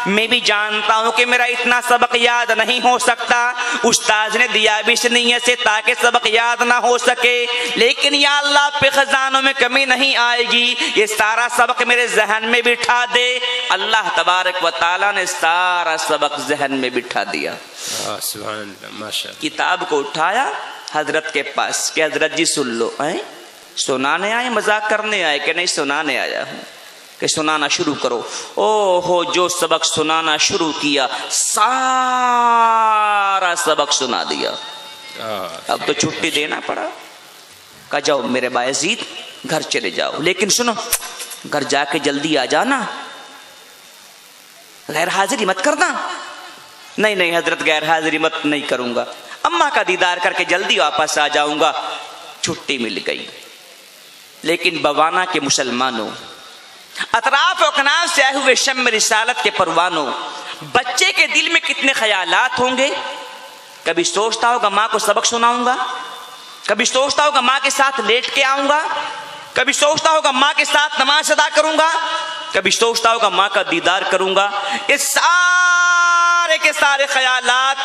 میں بھی جانتا ہوں کہ میرا اتنا سبق یاد نہیں ہو سکتا۔ استاذ نے دیا بھی اس نیت سے تاکہ سبق یاد نہ ہو سکے، لیکن یا اللہ آپ کے خزانوں میں کمی نہیں آئے گی، یہ سارا سبق میرے ذہن میں بٹھا دے۔ اللہ تبارک و تعالیٰ نے سارا سبق ذہن میں بٹھا دیا۔ سبحان اللہ، ماشاءاللہ۔ کتاب کو اٹھایا حضرت کے پاس کہ حضرت جی سن لو۔ سنانے آئے مذاق کرنے آئے؟ کہ نہیں، سنانے آیا ہوں۔ کہ سنانا شروع کرو۔ او ہو، جو سبق سنانا شروع کیا سارا سبق سنا دیا۔ اب تو چھٹی دینا پڑا، کہا جاؤ میرے بایزید گھر چلے جاؤ، لیکن سنو گھر جا کے جلدی آ جانا، غیر حاضری مت کرنا۔ نہیں نہیں حضرت، غیر حاضری مت نہیں کروں گا، اماں کا دیدار کر کے جلدی واپس آ جاؤں گا۔ چھٹی مل گئی، لیکن بوانا کے مسلمانوں، اطراف و اکناف سے آئے ہوئے شم رسالت کے پروانوں، بچے کے دل میں کتنے خیالات ہوں گے۔ کبھی سوچتا ہوگا ماں کو سبق سناؤں گا، کبھی سوچتا ہوگا ماں کے ساتھ لیٹ کے آؤں گا، کبھی سوچتا ہوگا ماں کے ساتھ نماز ادا کروں گا، کبھی سوچتا ہوگا ماں کا دیدار کروں گا۔ یہ سارے کے سارے خیالات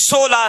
16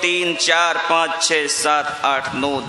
3 4 5 6 7 8 9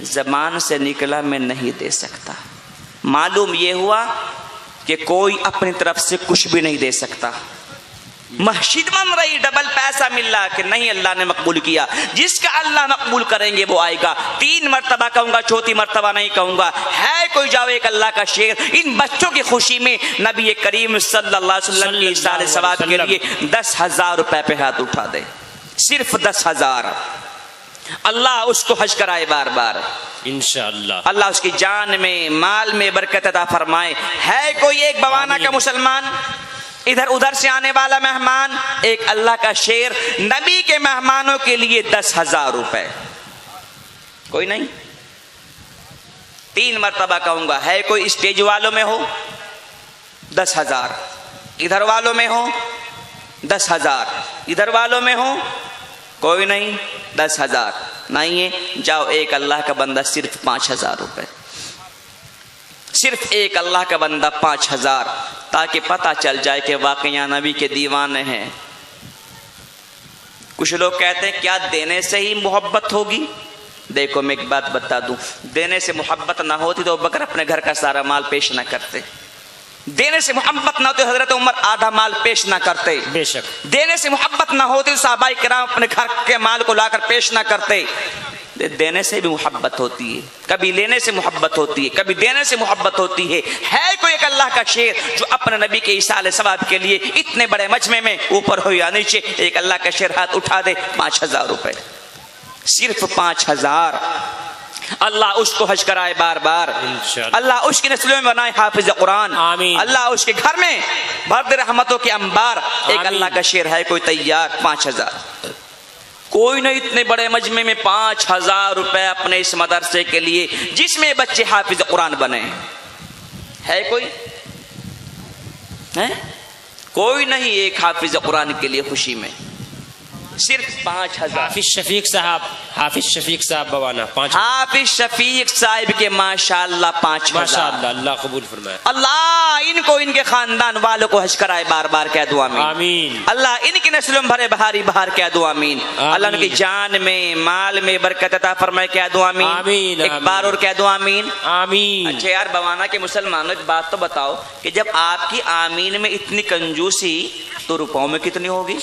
زبان سے نکلا میں نہیں دے سکتا. معلوم یہ ہوا کہ کوئی اپنی طرف سے کچھ بھی نہیں دے سکتا. مسجد بن رہی, ڈبل پیسہ مل رہا کہ نہیں, اللہ نے مقبول کیا. جس کا اللہ مقبول کریں گے وہ آئے گا. 3 مرتبہ کہوں گا, چوتھی مرتبہ نہیں کہوں گا. ہے کوئی جاؤ ایک اللہ کا شعر. ان بچوں کی خوشی میں نبی کریم صلی اللہ علیہ وسلم کی ایصال ثواب کے لیے 10,000 روپے پہ ہاتھ اٹھا دے, صرف 10,000. اللہ اس کو حج کرائے بار بار انشاءاللہ. اللہ اس کی جان میں مال میں برکت عطا فرمائے. ہے کوئی ایک بوانا کا مسلمان, ادھر ادھر سے آنے والا مہمان, ایک اللہ کا شعر نبی کے مہمانوں کے لیے 10,000 روپے. کوئی نہیں, 3 مرتبہ کہوں گا. ہے کوئی اسٹیج والوں میں ہو 10,000, ادھر والوں میں ہو 10,000, ادھر والوں میں ہو کوئی نہیں 10,000 نہیں ہے. جاؤ ایک اللہ کا بندہ صرف 5,000 روپے, صرف ایک اللہ کا بندہ 5,000, تاکہ پتہ چل جائے کہ واقعہ نبی کے دیوانے ہیں. کچھ لوگ کہتے ہیں کیا دینے سے ہی محبت ہوگی؟ دیکھو میں ایک بات بتا دوں, دینے سے محبت نہ ہوتی تو ابوبکر اپنے گھر کا سارا مال پیش نہ کرتے. دینے سے محبت نہ ہوتی تو حضرت عمر آدھا مال پیش نہ کرتے. بے شک. دینے سے محبت نہ ہوتی تو صحابہ کرام اپنے گھر کے مال کو لا کر پیش نہ کرتے. دینے سے بھی محبت ہوتی ہے, کبھی لینے سے محبت ہوتی ہے, کبھی دینے سے محبت ہوتی ہے. ہے کوئی ایک اللہ کا شعر جو اپنے نبی کے ایصال ثواب کے لیے اتنے بڑے مجمع میں اوپر ہو یا نیچے ایک اللہ کا شعر ہاتھ اٹھا دے؟ 5,000 روپے, صرف 5,000. اللہ اس کو حج کرائے بار بار. اللہ اس کی نسلوں میں بنائے حافظ قرآن. آمین. اللہ اس کے گھر میں بھر دے رحمتوں کے انبار. ایک اللہ کا شعر ہے کوئی تیار؟ 5,000. کوئی نہیں اتنے بڑے مجمع میں 5,000 روپے اپنے اس مدرسے کے لیے جس میں بچے حافظ قرآن بنے. ہے کوئی؟ ہے کوئی نہیں. ایک حافظ قرآن کے لیے خوشی میں صرف 5,000. حافظ شفیق صاحب بوانا 5,000. حافظ شفیق صاحب کے ماشاءاللہ 5,000. ماشاءاللہ, اللہ قبول فرمائے. اللہ ان کو ان کے خاندان والوں کو حج کرائے بار بار. کہہ دو آمین. آمین. اللہ ان کی نسلوں میں بھرے بہاری بہار. کہہ دو آمین. اللہ ان کی جان میں مال میں برکت عطا فرمائے. کہہ دو آمین. آمین. ایک بار اور کہہ دو آمین. آمین. اچھا یار بوانا کے مسلمانوں ایک بات تو بتاؤ کہ جب آپ کی آمین میں اتنی کنجوسی تو روپوں میں کتنی ہوگی؟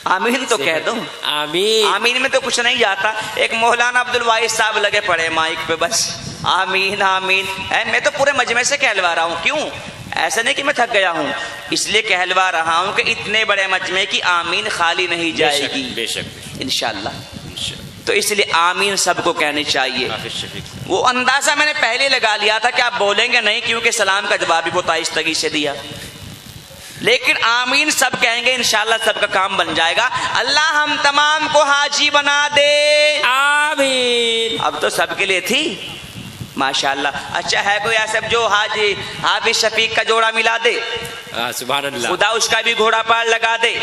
آمین تو کہہ دو. آمین. آمین میں تو کچھ نہیں جاتا. ایک مولانا عبد الواحد صاحب لگے پڑے مائک پہ بس آمین آمین. میں تو پورے مجمع سے کہلوا رہا ہوں. کیوں؟ ایسا نہیں کہ میں تھک گیا ہوں, اس لیے کہلوا رہا ہوں کہ اتنے بڑے مجمع کی آمین خالی نہیں جائے گی بے شک انشاءاللہ. تو اس لیے آمین سب کو کہنی چاہیے. وہ اندازہ میں نے پہلے لگا لیا تھا کہ آپ بولیں گے نہیں, کیونکہ سلام کا جواب بھی بہت آہستگی سے دیا, لیکن آمین سب کہیں گے انشاءاللہ سب کا کام بن جائے گا. اللہ ہم تمام کو حاجی بنا دے. آمین. اب تو سب کے لیے تھی ماشاءاللہ. اچھا ہے کوئی ایسا جو حاجی حافظ شفیق کا جوڑا ملا دے؟ سبحان اللہ. خدا اس کا بھی گھوڑا پار لگا دے,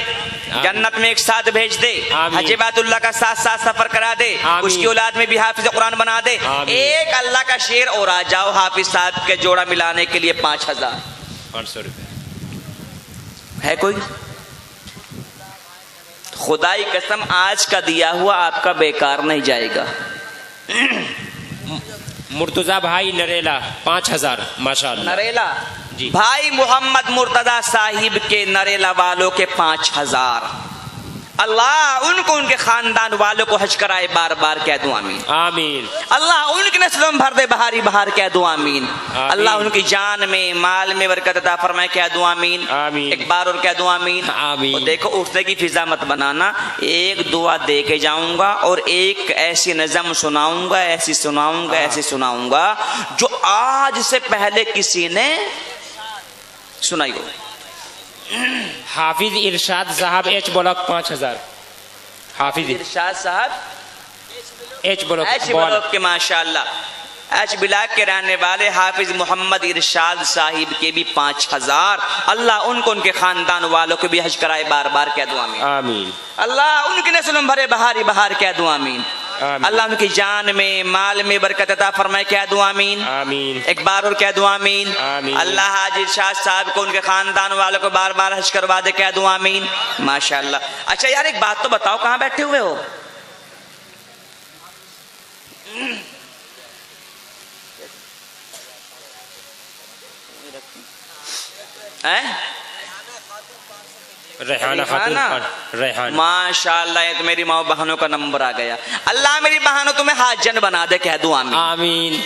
جنت میں ایک ساتھ بھیج دے, حج بیت اللہ کا ساتھ ساتھ سفر کرا دے, اس کی اولاد میں بھی حافظ قرآن بنا دے. ایک اللہ کا شعر اور آ جاؤ حافظ صاحب کے جوڑا ملانے کے لیے 5,000. 500 روپے. ہے کوئی؟ خدائی قسم آج کا دیا ہوا آپ کا بیکار نہیں جائے گا. مرتضی بھائی نریلا 5,000. ماشاءاللہ. نریلا جی. بھائی محمد مرتضی صاحب کے نریلا والوں کے 5,000. اللہ ان کو ان کے خاندان والوں کو حج کرائے بار بار. کہہ دو آمین. آمین. اللہ ان کی نسلوں میں بھر دے بہاری بہار. کہہ دو آمین. اللہ ان کی جان میں مال میں برکت عطا فرمائے. کہہ دو آمین. آمین. ایک بار اور کہہ دو آمین. آمین. اور دیکھو اٹھنے کی فضا مت بنانا. ایک دعا دے کے جاؤں گا اور ایک ایسی نظم سناؤں گا, ایسی سناؤں گا, ایسی سناؤں گا جو آج سے پہلے کسی نے سنائی ہو. حافظ ارشاد صاحب ایچ بلاک 5,000. حافظ ارشاد صاحب ایچ بلاک ایچ بلاک کے ماشاءاللہ ایچ بلاک کے رہنے والے حافظ محمد ارشاد صاحب کے بھی 5,000. اللہ ان کو ان کے خاندان والوں کو بھی حج کرائے بار بار. کہہ دو آمین. آمین. اللہ ان کی نسلوں میں بھرے بہاری بہار. کہہ دو آمین. اللہ ان کی جان میں مال میں برکت عطا فرمائے. کہہ دو آمین. آمین. ایک بار اور کہہ دو آمین. آمین. اللہ حاجی ارشاد صاحب کو ان کے خاندان والوں کو بار بار حج کروا دے. کہہ دو آمین. ماشاءاللہ. اچھا یار ایک بات تو بتاؤ, کہاں بیٹھے ہوئے ہو؟ ریحانہ خاتون ریحانہ. ماشاء اللہ، یہ تو میری ماں بہنوں کا نمبر آ گیا. اللہ میری بہنوں تمہیں حاجن بنا دے، کہہ دوں آمین. آمین.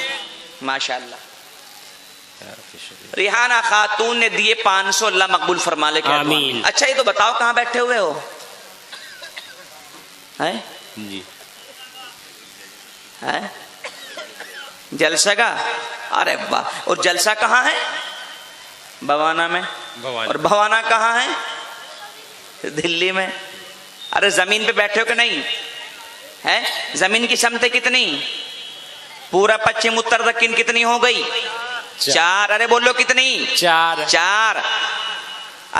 ماشاء اللہ. ریحانہ خاتون نے دیے 500، اللہ مقبول فرما لے، کہہ دوں آمین. اچھا یہ تو بتاؤ کہاں بیٹھے ہوئے ہو؟ جی جلسہ کا؟ ارے واہ. اور جلسہ کہاں ہے؟ بوانا میں. اور بوانا کہاں ہے؟ دلی میں. ارے زمین پہ بیٹھے ہو کہ نہیں ہے؟ زمین کی سمتیں کتنی؟ پورا پچھم اتر دکن کتنی ہو گئی؟ 4. ارے بولو کتنی؟ 4.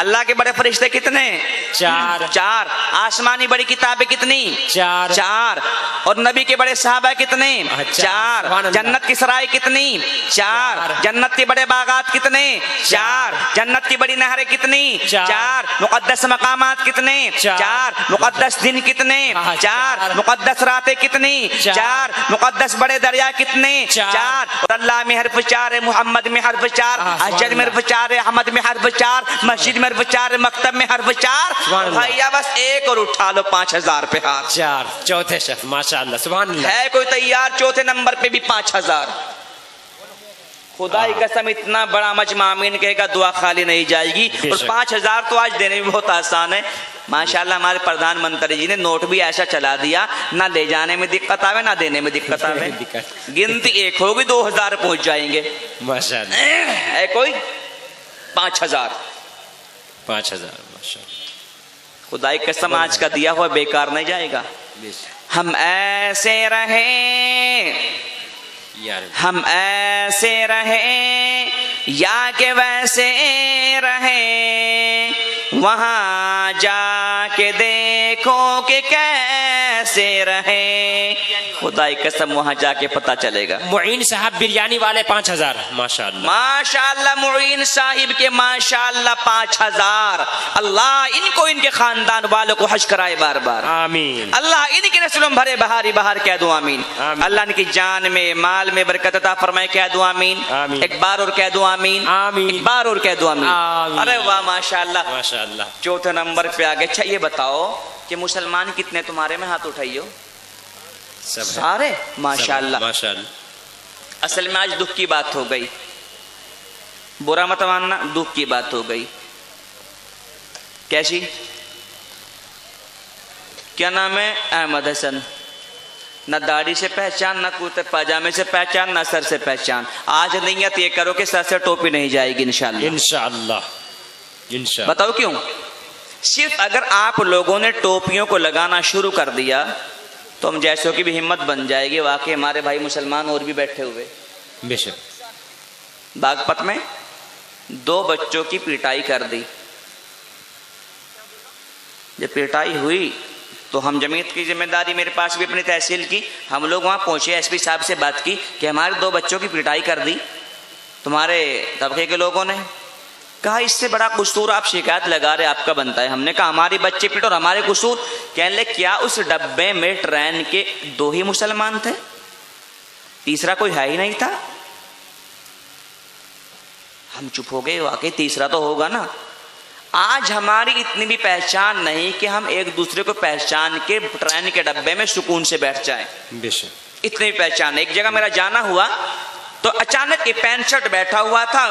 اللہ کے بڑے فرشتے کتنے؟ 4. آسمانی بڑی کتابیں کتنی؟ 4. اور نبی کے بڑے صحابہ کتنے؟ 4. جنت کی سرائے کتنی؟ 4. جنت کے بڑے باغات کتنے؟ 4. جنت کی بڑی نہریں کتنی؟ 4. مقدس مقامات کتنے؟ 4. مقدس دن کتنے؟ 4. مقدس راتیں کتنی؟ 4. مقدس بڑے دریا کتنے؟ 4. اور اللہ میں حرف 4 ہے، محمد میں حرف 4، حجر میں حرف 4 ہے، احمد میں حرف 4، مسجد میں حرف 4 ہے، مکتب میں حرف 4. بھائیا بس ایک اور اٹھا لو 5000 پہ ہاتھ. 4 چوتھے شف. ماشاء اللہ، سبحان اللہ. ہے کوئی تیار؟ چوتھے نمبر پہ بھی 5000. خدا کی قسم اتنا بڑا مجمع آمین کہے گا، دعا خالی نہیں جائے گی. اور 5000 تو آج دینے میں بہت آسان ہے. ماشاءاللہ ہمارے پردھان منتری جی نے نوٹ بھی ایسا چلا دیا، نہ لے جانے میں دقت آوے نہ دینے میں دقت آوے. گنتی ایک ہوگی 2000 پہنچ جائیں گے. ماشاء اللہ. ہے کوئی؟ 5000. 5000. ماشاء اللہ. خدا کی قسم آج کا دیا ہوا بیکار نہیں جائے گا. ہم ایسے رہیں، ہم ایسے رہیں یا کہ ویسے رہیں، وہاں جا کے دیکھو کہ کیسے رہیں. خدا کی قسم وہاں جا کے پتہ چلے گا. معین صاحب بریانی والے 5000. ماشاء اللہ. ماشاء اللہ. معین صاحب کے ماشاء اللہ 5000. اللہ ان کو ان کے خاندان والوں کو حج کرائے بار بار. آمین. اللہ ان کی نسلوں بھرے بہاری بہار کہہ دوں آمین. اللہ ان کی جان میں مال میں برکت عطا فرمائے کہہ دوں آمین. ایک بار اور کہہ دوں آمین. ایک بار اور کہہ دوں آمین. ارے واہ ماشاء اللہ. ماشاء اللہ. چوتھے نمبر پہ آگے. اچھا یہ بتاؤ کہ مسلمان کتنے تمہارے میں؟ ہاتھ اٹھائیو. سارے؟ ماشاء اللہ. ماشاء اللہ. اصل میں آج دکھ کی بات ہو گئی، برا مت ماننا، دکھ کی بات ہو گئی. کیسی؟ کیا نام ہے؟ احمد حسن. نہ داڑھی سے پہچان، نہ کرتے پاجامے سے پہچان، نہ سر سے پہچان. آج نیت یہ کرو کہ سر سے ٹوپی نہیں جائے گی انشاءاللہ. انشاءاللہ. انشاءاللہ. بتاؤ کیوں؟ صرف اگر آپ لوگوں نے ٹوپیوں کو لگانا شروع کر دیا تو ہم جیسوں کی بھی ہمت بن جائے گی. واقعی ہمارے بھائی مسلمان اور بھی بیٹھے ہوئے. بے شک. باغپت میں 2 بچوں کی پیٹائی کر دی. جب پیٹائی ہوئی تو ہم جمعیت کی ذمہ داری میرے پاس بھی اپنی تحصیل کی. ہم لوگ وہاں پہنچے، ایس پی صاحب سے بات کی کہ ہمارے 2 بچوں کی پیٹائی کر دی تمہارے طبقے کے لوگوں نے. کہا اس سے بڑا قصور آپ شکایت لگا رہے آپ کا بنتا ہے. ہم نے کہا ہماری بچے پیٹو اور ہمارے قصور. کہنے لے کیا اس ڈبے میں ٹرین کے 2 ہی مسلمان تھے؟ تیسرا کوئی ہے ہی نہیں تھا. ہم چپ ہو گئے. واقعی تیسرا تو ہوگا نا. آج ہماری اتنی بھی پہچان نہیں کہ ہم ایک دوسرے کو پہچان کے ٹرین کے ڈبے میں سکون سے بیٹھ جائیں. بے شک. اتنی بھی پہچان. ایک جگہ میرا جانا ہوا تو اچانک یہ پینٹ شرٹ بیٹھا ہوا تھا،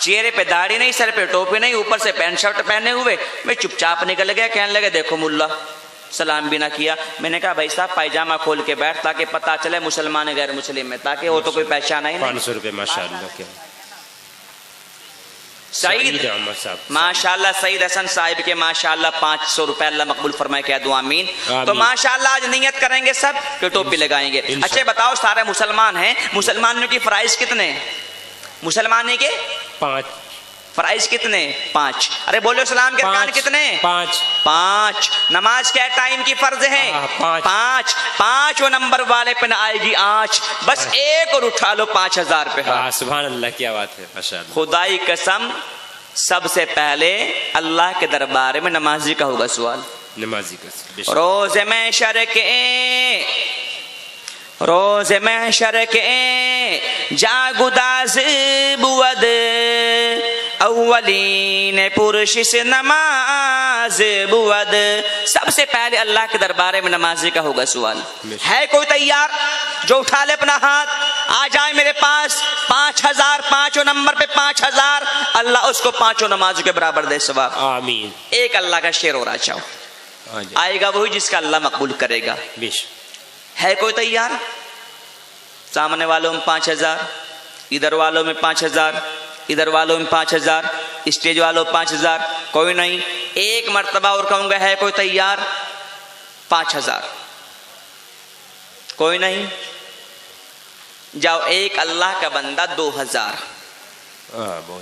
چہرے پہ داڑھی نہیں، سر پہ ٹوپی نہیں، اوپر سے پینٹ شرٹ پہنے ہوئے. میں چپ چاپ نکل گیا. کہنے لگے دیکھو ملا، سلام بھی نہ کیا. میں نے کہا بھائی صاحب پائجامہ کھول کے بیٹھ تاکہ پتہ چلے مسلمان غیر مسلم میں، تاکہ وہ تو کوئی پہچانا ہی نہیں. 500 روپے. ماشاء اللہ. کیا سعید ماشاءاللہ سعید حسن صاحب کے ماشاءاللہ 500 روپے اللہ مقبول فرمائے کہہ دوں آمین. تو ماشاءاللہ آج نیت کریں گے سب کہ ٹوپی لگائیں گے. اچھا بتاؤ سارے مسلمان ہیں، مسلمانوں کی فرائض کتنے؟ مسلمانی کے 5 فرائض کتنے؟ 5. ارے بولو اسلام کے ارکان کتنے؟ 5. نماز کیا ٹائم کی فرض ہے؟ 5. 5 نمبر والے پہ نہ آئے گی آنچ. بس ایک اور اٹھا لو 5000 پہ. سبحان اللہ. کیا بات ہے. ماشاء اللہ. خدائی قسم سب سے پہلے اللہ کے دربار میں نمازی کا ہوگا سوال. نمازی کا روز محشر کے روز محشر کے جاگداز بود اولین پرشش نماز بود. سب سے پہلے اللہ کے دربار میں نمازی کا ہوگا سوال. ہے کوئی تیار جو اٹھا لے اپنا ہاتھ, آ جائے میرے پاس. 5000 پانچوں نمبر پہ 5000, اللہ اس کو پانچوں نمازوں کے برابر دے ثواب. آمین. ایک اللہ کا شعر اور چاہو, آئے گا وہی جس کا اللہ مقبول کرے گا. ہے کوئی تیار؟ سامنے والوں میں 5000, ادھر والوں میں 5000, ادھر والوں میں 5000, اسٹیج والوں 5000. کوئی نہیں, ایک مرتبہ اور کہوں گا, ہے کوئی تیار؟ 5000. کوئی نہیں, جاؤ. ایک اللہ کا بندہ 2000,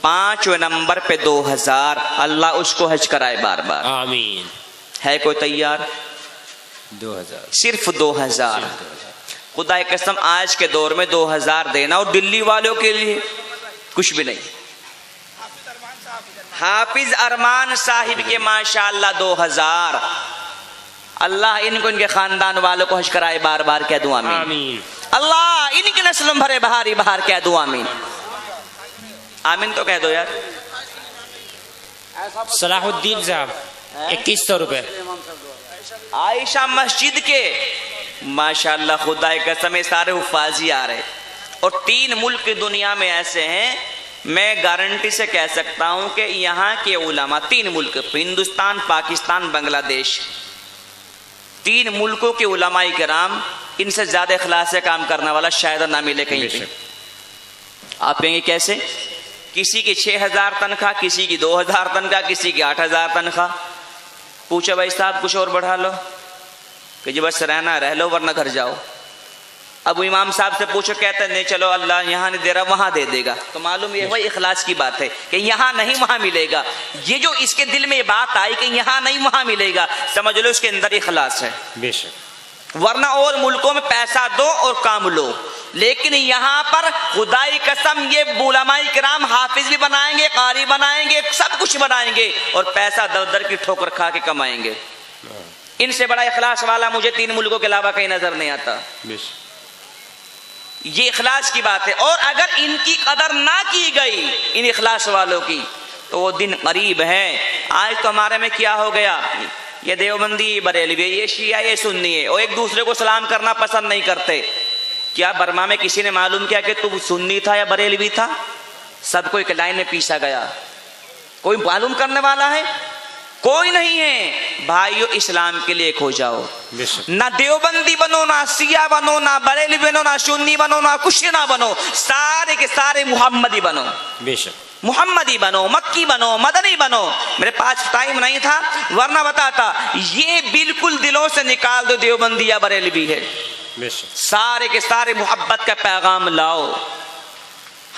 5 نمبر پہ 2000, اللہ اس کو حج کرائے بار بار. آمین. ہے کوئی تیار؟ 2000. صرف 2000. خدا کی قسم آج کے دور میں 2000 دینا, اور دلی والوں کے لیے کچھ بھی نہیں. حافظ ارمان صاحب کے ماشاءاللہ 2000, اللہ ان کو ان کے خاندان والوں کو حج کرائے بار بار. کہہ دوں آمین. اللہ ان کی نسلوں بھرے بہاری بہار. کہہ دوں آمین. آمین تو کہہ دو یار. صلاح الدین صاحب 2100 روپے. عائشہ مسجد کے ماشاءاللہ خدا کی قسم سارے حفاظی آ رہے, اور 3 ملک دنیا میں ایسے ہیں, میں گارنٹی سے کہہ سکتا ہوں کہ یہاں کے علماء 3 ملک, ہندوستان, پاکستان, بنگلہ دیش, 3 ملکوں کے علماء کرام, ان سے زیادہ اخلاص سے کام کرنے والا شاید نہ ملے کہیں پہ. آپ کہیں گے کیسے؟ کسی کی 6000 تنخواہ, کسی کی 2000 تنخواہ, کسی کی 8000 تنخواہ. پوچھو بھائی صاحب کچھ اور بڑھا لو, کہ جی بس رہنا رہ لو ورنہ گھر جاؤ. اب امام صاحب سے پوچھو, کہتے ہیں نہیں چلو اللہ یہاں نہیں دے رہا وہاں دے دے گا. تو معلوم یہ وہی اخلاص کی بات ہے کہ یہاں نہیں وہاں ملے گا. یہ جو اس کے دل میں یہ بات آئی کہ یہاں نہیں وہاں ملے گا, سمجھ لو اس کے اندر اخلاص ہے. بے شک. ورنہ اور ملکوں میں پیسہ دو اور کام لو, لیکن یہاں پر خدائی قسم یہ علماء کرام حافظ بھی بنائیں گے, قاری بنائیں گے, سب کچھ بنائیں گے, اور پیسہ در در کی ٹھوکر کھا کے کمائیں گے. ان سے بڑا اخلاص والا مجھے 3 ملکوں کے علاوہ کہیں نظر نہیں آتا. یہ اخلاص کی بات ہے. اور اگر ان کی قدر نہ کی گئی ان اخلاص والوں کی, تو وہ دن قریب ہے. آج تو ہمارے میں کیا ہو گیا, یہ دیوبندی, بریلوی, یہ شیعہ, یہ سنی ہے, اور ایک دوسرے کو سلام کرنا پسند نہیں کرتے. کیا برما میں کسی نے معلوم کیا کہ تو سنی تھا یا بریلوی تھا؟ سب کو ایک لائن میں پیسا گیا. کوئی معلوم کرنے والا ہے؟ کوئی نہیں ہے. بھائیو اسلام کے لیے ایک ہو جاؤ. نہ دیوبندی بنو, نہ سیاہ بنو, نہ بریلوی بنو, نہ سنی بنو, نہ کچھ نہ بنو, سارے کے سارے محمدی بنو. بے شک محمدی بنو, مکی بنو, مدنی بنو. میرے پاس ٹائم نہیں تھا ورنہ بتاتا. یہ بالکل دلوں سے نکال دو دیوبندی یا بریلوی ہے, سارے کے سارے محبت کا پیغام لاؤ.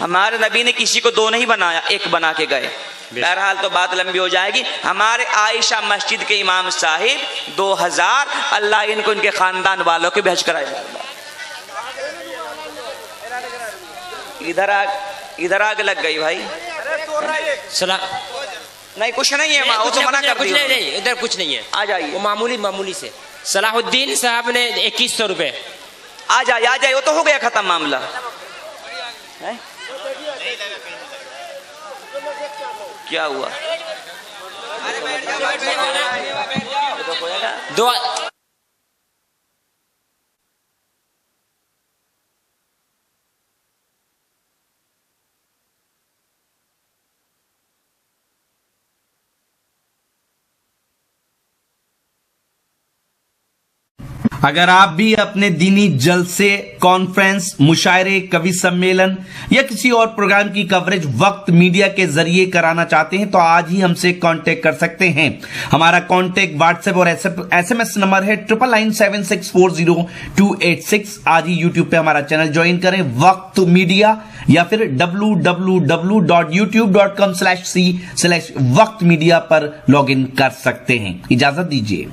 ہمارے نبی نے کسی کو 2 نہیں بنایا, 1 بنا کے گئے. بہرحال تو بات لمبی ہو جائے گی. ہمارے عائشہ مسجد کے امام صاحب 2000, اللہ ان کو ان کے خاندان والوں کے بھیج کرائے. ادھر آگ لگ گئی بھائی. نہیں کچھ نہیں ہے, وہ تو منع کر دیا. نہیں ادھر کچھ نہیں ہے, آ جائیے. وہ معمولی سے. صلاح الدین صاحب نے 2100 روپے. آ جائے, وہ تو ہو گیا ختم معاملہ. کیا ہوا؟ اگر آپ بھی اپنے دینی جلسے, کانفرنس, مشاعرے, کوی سمیلن یا کسی اور پروگرام کی کوریج وقت میڈیا کے ذریعے کرانا چاہتے ہیں تو آج ہی ہم سے کانٹیکٹ کر سکتے ہیں. ہمارا کانٹیکٹ واٹس ایپ اور ایس ایم ایس نمبر ہے 9997640286. آج ہی یوٹیوب پہ ہمارا چینل جوائن کریں, وقت میڈیا, یا پھر www.youtube.com/c/وقت میڈیا پر لاگ ان کر سکتے ہیں. اجازت دیجیے.